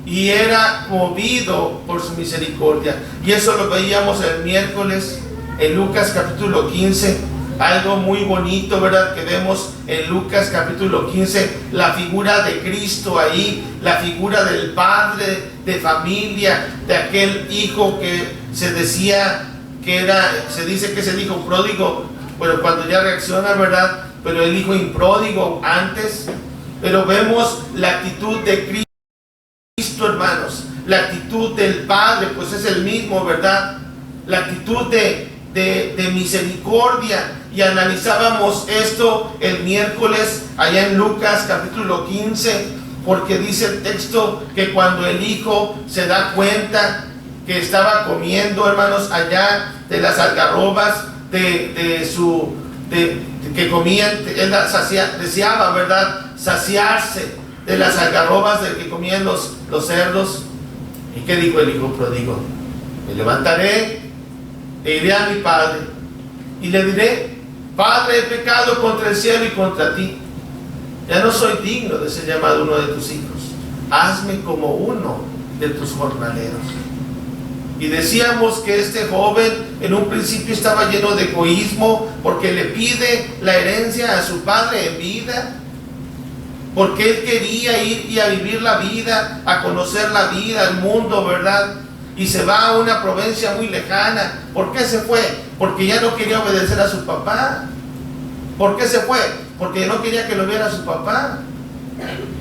y era movido por su misericordia. Y eso lo veíamos el miércoles en Lucas capítulo 15. Algo muy bonito, ¿verdad? Que vemos en Lucas capítulo 15, la figura de Cristo ahí, la figura del padre de familia, de aquel hijo que se decía que era, se dice que es el hijo pródigo, pero cuando ya reacciona, ¿verdad? Pero el hijo impródigo antes. Pero vemos la actitud de Cristo, hermanos, la actitud del Padre, pues es el mismo, ¿verdad? La actitud de misericordia. Y analizábamos esto el miércoles allá en Lucas capítulo 15, porque dice el texto que cuando el hijo se da cuenta que estaba comiendo, hermanos, allá de las algarrobas que comían, él deseaba, ¿verdad?, saciarse de las algarrobas de que comían los cerdos. ¿Y qué dijo el hijo pródigo? Me levantaré e iré a mi padre y le diré: Padre, he pecado contra el cielo y contra ti. Ya no soy digno de ser llamado uno de tus hijos. Hazme como uno de tus jornaleros. Y decíamos que este joven en un principio estaba lleno de egoísmo porque le pide la herencia a su padre en vida, porque él quería ir y a vivir la vida, a conocer la vida, el mundo, ¿verdad? Y se va a una provincia muy lejana. ¿Por qué se fue? Porque ya no quería obedecer a su papá. ¿Por qué se fue? Porque no quería que lo viera su papá.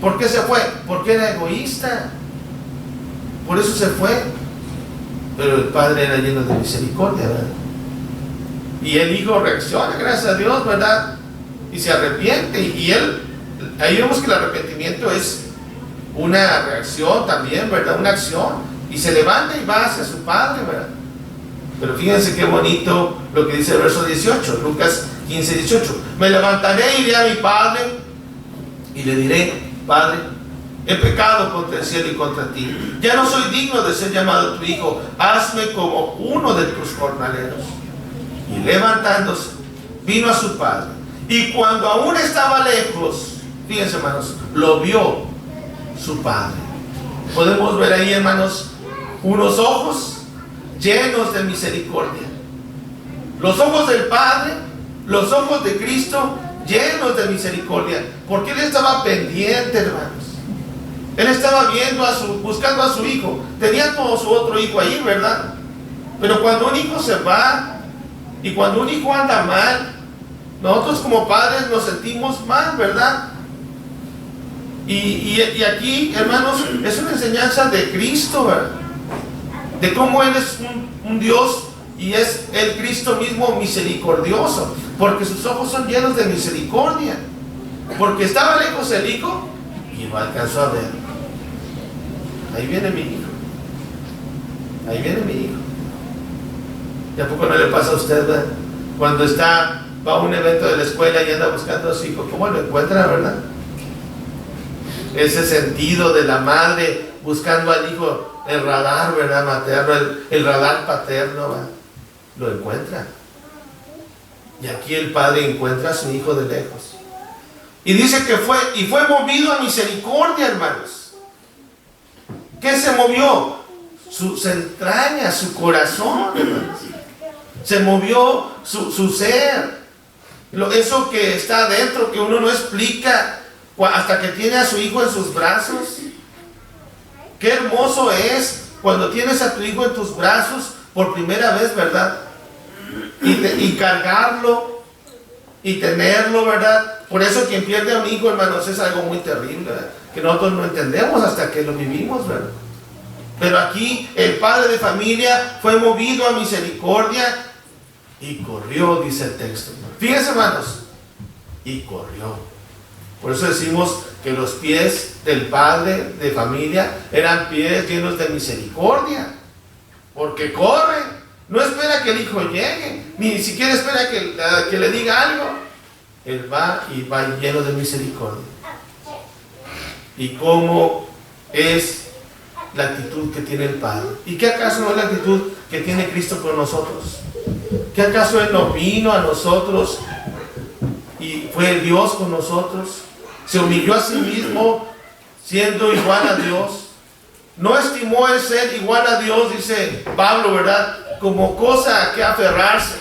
¿Por qué se fue? Porque era egoísta. Por eso se fue. Pero el padre era lleno de misericordia, ¿verdad? Y el hijo reacciona, gracias a Dios, ¿verdad? Y se arrepiente. Y él, ahí vemos que el arrepentimiento es una reacción también, ¿verdad? Una acción. Y se levanta y va hacia su padre, ¿verdad? Pero fíjense qué bonito lo que dice el verso 18, Lucas 15, 18. Me levantaré y iré a mi padre y le diré: Padre, he pecado contra el cielo y contra ti. Ya no soy digno de ser llamado tu hijo. Hazme como uno de tus jornaleros. Y levantándose, vino a su padre. Y cuando aún estaba lejos, fíjense, hermanos, lo vio su padre. Podemos ver ahí, hermanos, unos ojos llenos de misericordia. Los ojos del Padre, los ojos de Cristo llenos de misericordia. Porque Él estaba pendiente, hermanos. Él estaba viendo buscando a su hijo. Tenía como su otro hijo ahí, ¿verdad? Pero cuando un hijo se va y cuando un hijo anda mal, nosotros como padres nos sentimos mal, ¿verdad? Y aquí, hermanos, es una enseñanza de Cristo, ¿verdad? De cómo Él es un Dios y es el Cristo mismo misericordioso, porque sus ojos son llenos de misericordia. Porque estaba lejos el hijo y no alcanzó a ver. Ahí viene mi hijo. Ahí viene mi hijo. ¿Y a poco no le pasa a usted, ¿verdad? Cuando va a un evento de la escuela y anda buscando a su hijo, ¿cómo lo encuentra, verdad? Ese sentido de la madre buscando al hijo, el radar, ¿verdad? Materno, el radar paterno, ¿verdad? Lo encuentra. Y aquí el padre encuentra a su hijo de lejos. Y dice que fue movido a misericordia, hermanos. ¿Qué se movió? Sus entrañas, su corazón, hermanos. Se movió su ser. Eso que está adentro, que uno no explica hasta que tiene a su hijo en sus brazos. Qué hermoso es cuando tienes a tu hijo en tus brazos por primera vez, ¿verdad? Y cargarlo y tenerlo, ¿verdad? Por eso quien pierde a un hijo, hermanos, es algo muy terrible, ¿verdad? Que nosotros no entendemos hasta que lo vivimos, ¿verdad? Pero aquí el padre de familia fue movido a misericordia y corrió, dice el texto. Fíjense, hermanos, y corrió. Por eso decimos que los pies del padre de familia eran pies llenos de misericordia, porque corren. No espera que el hijo llegue, ni siquiera espera que le diga algo. Él va y va lleno de misericordia. ¿Y cómo es la actitud que tiene el Padre? ¿Y qué acaso no es la actitud que tiene Cristo con nosotros? ¿Qué acaso Él no vino a nosotros y fue Dios con nosotros? Se humilló a sí mismo siendo igual a Dios. No estimó el ser igual a Dios, dice Pablo, ¿verdad?, como cosa a que aferrarse,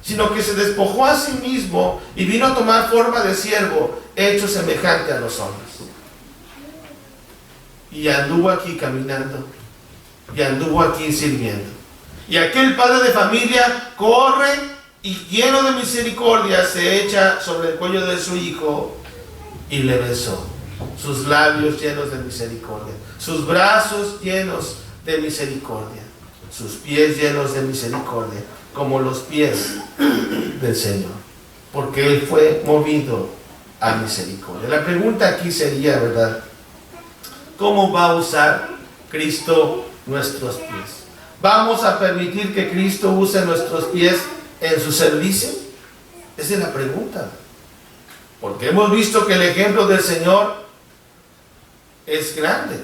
sino que se despojó a sí mismo y vino a tomar forma de siervo, hecho semejante a los hombres. Y anduvo aquí caminando, y anduvo aquí sirviendo. Y aquel padre de familia corre y lleno de misericordia se echa sobre el cuello de su hijo y le besó. Sus labios llenos de misericordia, sus brazos llenos de misericordia, sus pies llenos de misericordia, como los pies del Señor, porque Él fue movido a misericordia. La pregunta aquí sería, ¿verdad?, ¿cómo va a usar Cristo nuestros pies? ¿Vamos a permitir que Cristo use nuestros pies en su servicio? Esa es la pregunta. Porque hemos visto que el ejemplo del Señor es grande.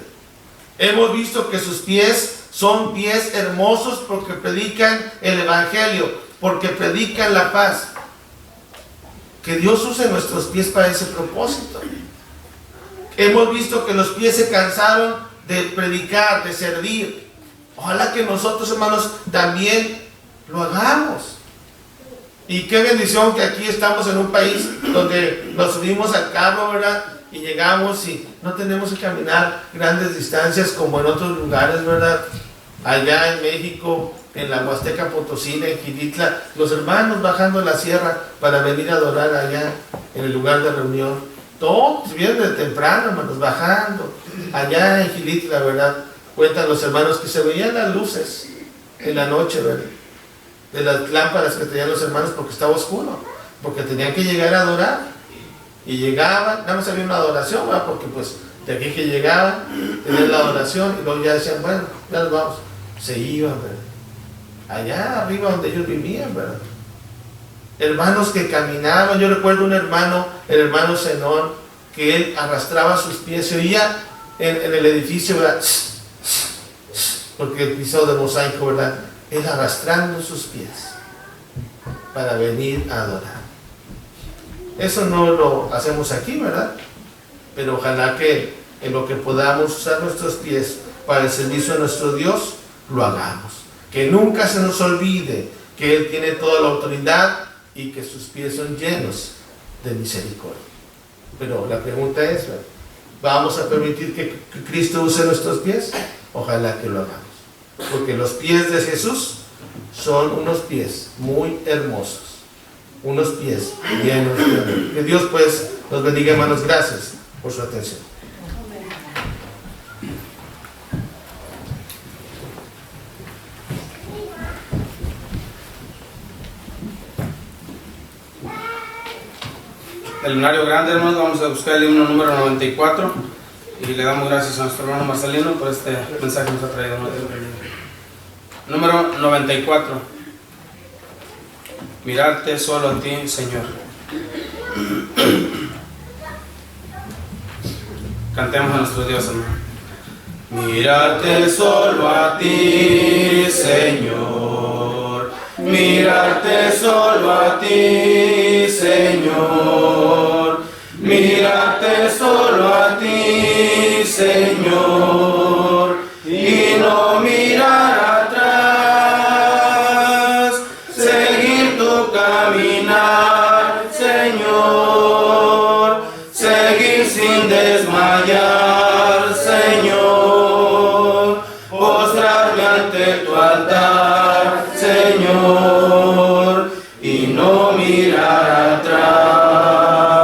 Hemos visto que sus pies son pies hermosos porque predican el Evangelio, porque predican la paz. Que Dios use nuestros pies para ese propósito. Hemos visto que los pies se cansaron de predicar, de servir. Ojalá que nosotros, hermanos, también lo hagamos. Y qué bendición que aquí estamos en un país donde nos subimos al carro, ¿verdad? Y llegamos y no tenemos que caminar grandes distancias como en otros lugares, ¿verdad? Allá en México, en la Huasteca Potosina, en Gilitla, los hermanos bajando la sierra para venir a adorar allá en el lugar de reunión. Todos vienen de temprano, hermanos, bajando. Allá en Gilitla, ¿verdad? Cuentan los hermanos que se veían las luces en la noche, ¿verdad? De las lámparas que tenían los hermanos porque estaba oscuro, porque tenían que llegar a adorar. Y llegaban, nada más había una adoración, ¿verdad? Porque pues de aquí que llegaban, tenían la adoración y luego ya decían, bueno, ya nos vamos. Se iban, ¿verdad? Allá arriba donde ellos vivían, ¿verdad? Hermanos que caminaban. Yo recuerdo un hermano, el hermano Zenón, que él arrastraba sus pies, se oía en el edificio, ¿verdad? Porque el piso de mosaico, ¿verdad? Él arrastrando sus pies para venir a adorar. Eso no lo hacemos aquí, ¿verdad? Pero ojalá que en lo que podamos usar nuestros pies para el servicio de nuestro Dios, lo hagamos. Que nunca se nos olvide que Él tiene toda la autoridad y que sus pies son llenos de misericordia. Pero la pregunta es, ¿verdad? ¿Vamos a permitir que Cristo use nuestros pies? Ojalá que lo hagamos. Porque los pies de Jesús son unos pies muy hermosos. Unos pies llenos de amor. Que Dios pues nos bendiga, hermanos. Gracias por su atención. El lunario grande, hermanos, vamos a buscar el himno número 94 y le damos gracias a nuestro hermano Marcelino por este mensaje que nos ha traído. Número 94. Mirarte solo a ti, Señor. Cantemos a nuestro Dios, hermano. Mirarte solo a ti, Señor. Mirarte solo a ti, Señor. Mirarte solo a ti, Señor. Y no mirar atrás. Seguir tu caminar, Señor. Seguir sin desmayar, Señor. Postrarme ante tu altar, Señor, y no mirar atrás.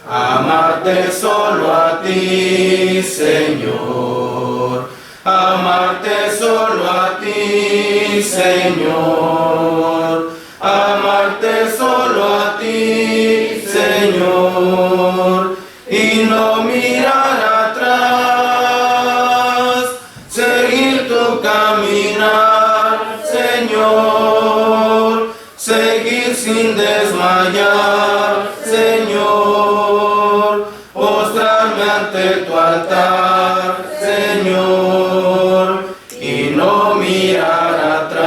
Amarte solo a ti, Señor. Amarte solo a ti, Señor. Amarte solo a ti, Señor, y no mirar atrás. Seguir tu caminar, Señor. Seguir sin desmayar, Señor. Postrarme ante tu altar, Señor, y no mirar atrás.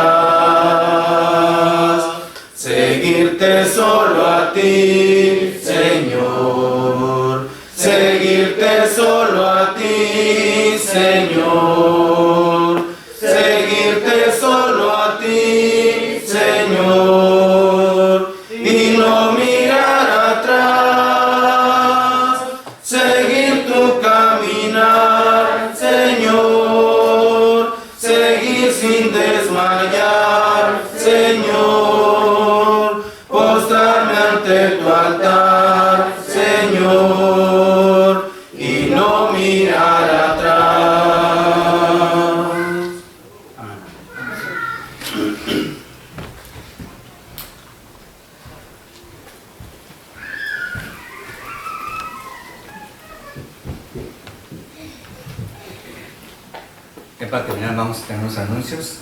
Seguirte solo a ti, Señor. Seguirte solo a ti, Señor. Seguirte solo a ti, Señor, y no mirar atrás. Seguir tu caminar, Señor. Seguir sin desmayar, Señor. Postrarme ante tu altar, Señor, y no mirar atrás. Para terminar vamos a tener unos anuncios.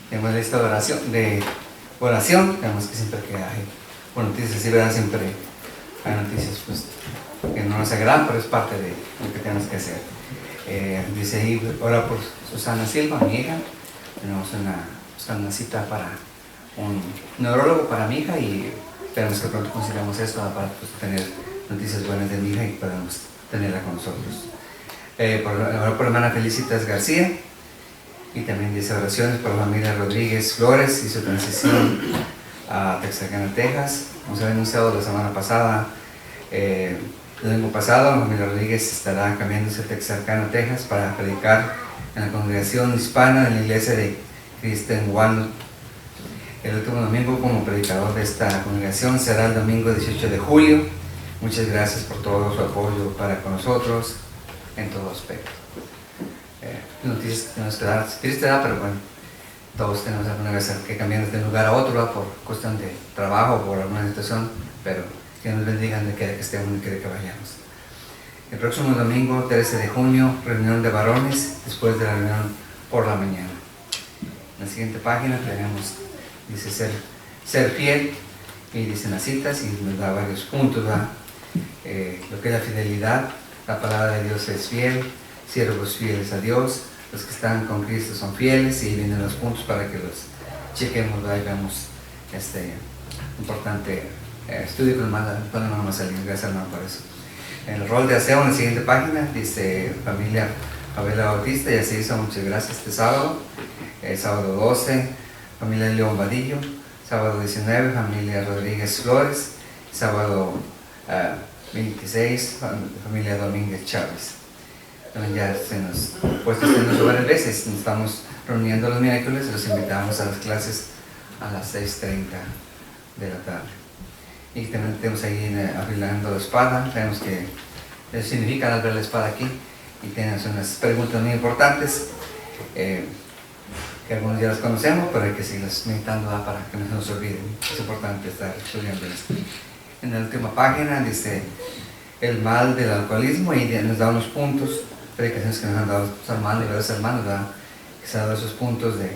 Tenemos lista de oración. Tenemos que siempre que hay noticias, sí, ¿verdad? Siempre hay noticias pues, que no nos agradan, pero es parte de lo que tenemos que hacer. Dice ahí, ora por Susana Silva, mi hija. Tenemos buscando una cita para un neurólogo para mi hija y esperemos que pronto consigamos esto para pues, tener noticias buenas de mi hija y podamos tenerla con nosotros. Por la hermana Felicitas García, y también dice oraciones por la familia Rodríguez Flores y su transición a Texarkana, Texas. Como se había anunciado la semana pasada, el domingo pasado, la familia Rodríguez estará cambiándose a Texarkana, Texas para predicar en la congregación hispana en la iglesia de Christian Walnut. El último domingo como predicador de esta congregación será el domingo 18 de julio. Muchas gracias por todo su apoyo para con nosotros en todo aspecto. Noticias que tenemos que dar, triste, pero bueno, todos tenemos alguna vez que cambiar de un lugar a otro, ¿verdad? Por cuestión de trabajo o por alguna situación, pero que nos bendigan de que estemos y que vayamos. El próximo domingo, 13 de junio, reunión de varones, después de la reunión por la mañana. En la siguiente página tenemos, dice ser fiel, y dicen las citas y nos da varios puntos, ¿verdad? Lo que es la fidelidad, la palabra de Dios es fiel, siervos fieles a Dios, los que están con Cristo son fieles, y vienen los puntos para que los chequemos, ¿verdad? Y veamos este importante estudio que nos manda a salir. Gracias, hermano, por eso. En el rol de aseo, en la siguiente página, dice familia Abela Bautista, ya se hizo, muchas gracias, este sábado. Sábado 12, familia León Vadillo. Sábado 19, familia Rodríguez Flores. Sábado 26, familia Domínguez Chávez. También ya se nos puesto varias veces, nos estamos reuniendo los miércoles, los invitamos a las clases a las 6:30 de la tarde. Y también tenemos ahí afilando la espada, tenemos que significa al ver la espada aquí, y tenemos unas preguntas muy importantes que algunos ya las conocemos, pero hay que seguirlas meditando para que no se nos olviden. Es importante estar estudiando esto. En la última página dice el mal del alcoholismo, y nos da unos puntos, predicaciones que nos han dado los hermanos y varios hermanos, ¿verdad? Que se han dado esos puntos de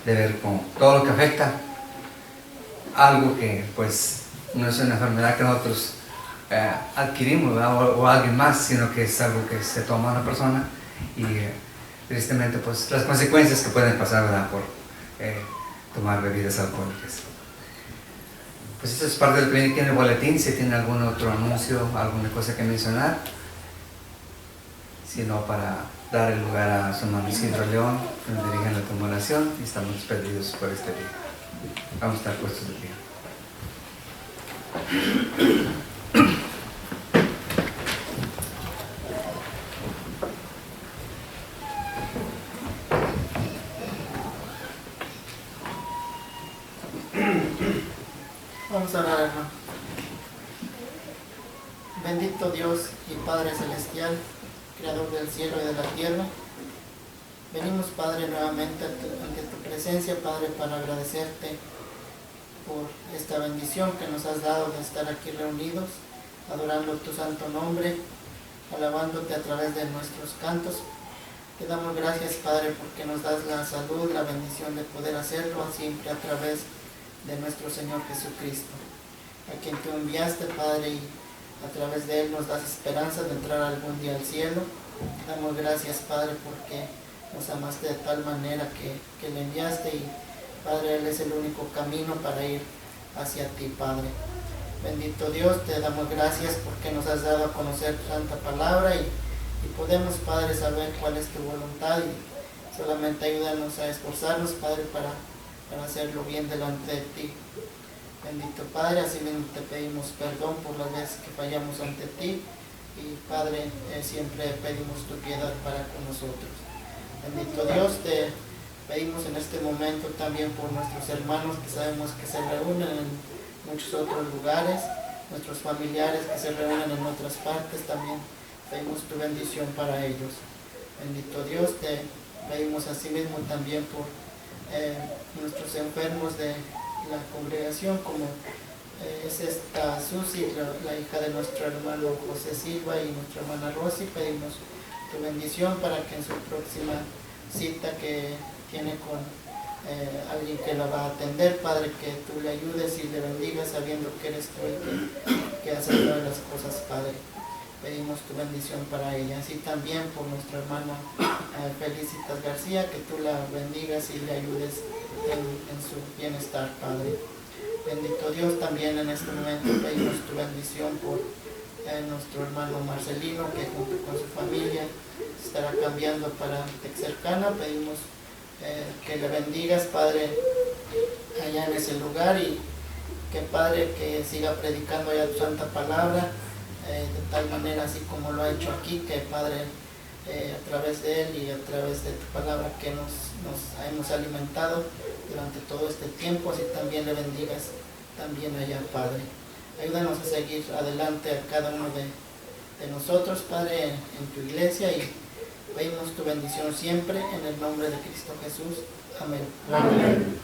ver con todo lo que afecta algo que pues no es una enfermedad que nosotros adquirimos, ¿verdad? O alguien más, sino que es algo que se toma una persona, y tristemente pues las consecuencias que pueden pasar, ¿verdad? Por tomar bebidas alcohólicas. Pues eso es parte del que tiene el boletín. Si tiene algún otro anuncio, alguna cosa que mencionar, sino para dar el lugar a su hermano Isidro León, que nos dirigen la última oración, y estamos despedidos por este día. Vamos a estar puestos de pie. Vamos a orar, hermano. Bendito Dios y Padre Celestial, Creador del cielo y de la tierra, venimos, Padre, nuevamente ante tu presencia, Padre, para agradecerte por esta bendición que nos has dado de estar aquí reunidos, adorando tu santo nombre, alabándote a través de nuestros cantos. Te damos gracias, Padre, porque nos das la salud, la bendición de poder hacerlo siempre a través de nuestro Señor Jesucristo, a quien tú enviaste, Padre, y a través de Él nos das esperanza de entrar algún día al cielo. Damos gracias, Padre, porque nos amaste de tal manera que le enviaste, y Padre, Él es el único camino para ir hacia ti, Padre. Bendito Dios, te damos gracias porque nos has dado a conocer tu santa palabra, y podemos, Padre, saber cuál es tu voluntad, y solamente ayúdanos a esforzarnos, Padre, para hacerlo bien delante de ti. Bendito Padre, así mismo te pedimos perdón por las veces que fallamos ante ti, y Padre, siempre pedimos tu piedad para con nosotros. Bendito Dios, te pedimos en este momento también por nuestros hermanos que sabemos que se reúnen en muchos otros lugares, nuestros familiares que se reúnen en otras partes, también pedimos tu bendición para ellos. Bendito Dios, te pedimos así mismo también por nuestros enfermos de la congregación, como es esta Susi, la hija de nuestro hermano José Silva, y nuestra hermana Rosy. Pedimos tu bendición para que en su próxima cita que tiene con alguien que la va a atender, Padre, que tú le ayudes y le bendigas, sabiendo que eres tú el que hace todas las cosas, Padre. Pedimos tu bendición para ella, así también por nuestra hermana Felicitas García, que tú la bendigas y le ayudes en su bienestar, Padre. Bendito Dios, también en este momento pedimos tu bendición por nuestro hermano Marcelino, que junto con su familia estará cambiando para Texarkana. Pedimos que le bendigas, Padre, allá en ese lugar, y que, Padre, que siga predicando allá tu santa palabra, de tal manera así como lo ha hecho aquí, que, Padre, a través de él y a través de tu palabra que nos hemos alimentado durante todo este tiempo, así también le bendigas también allá, Padre. Ayúdanos a seguir adelante a cada uno de nosotros, Padre, en tu iglesia, y pedimos tu bendición siempre en el nombre de Cristo Jesús. Amén. Amén.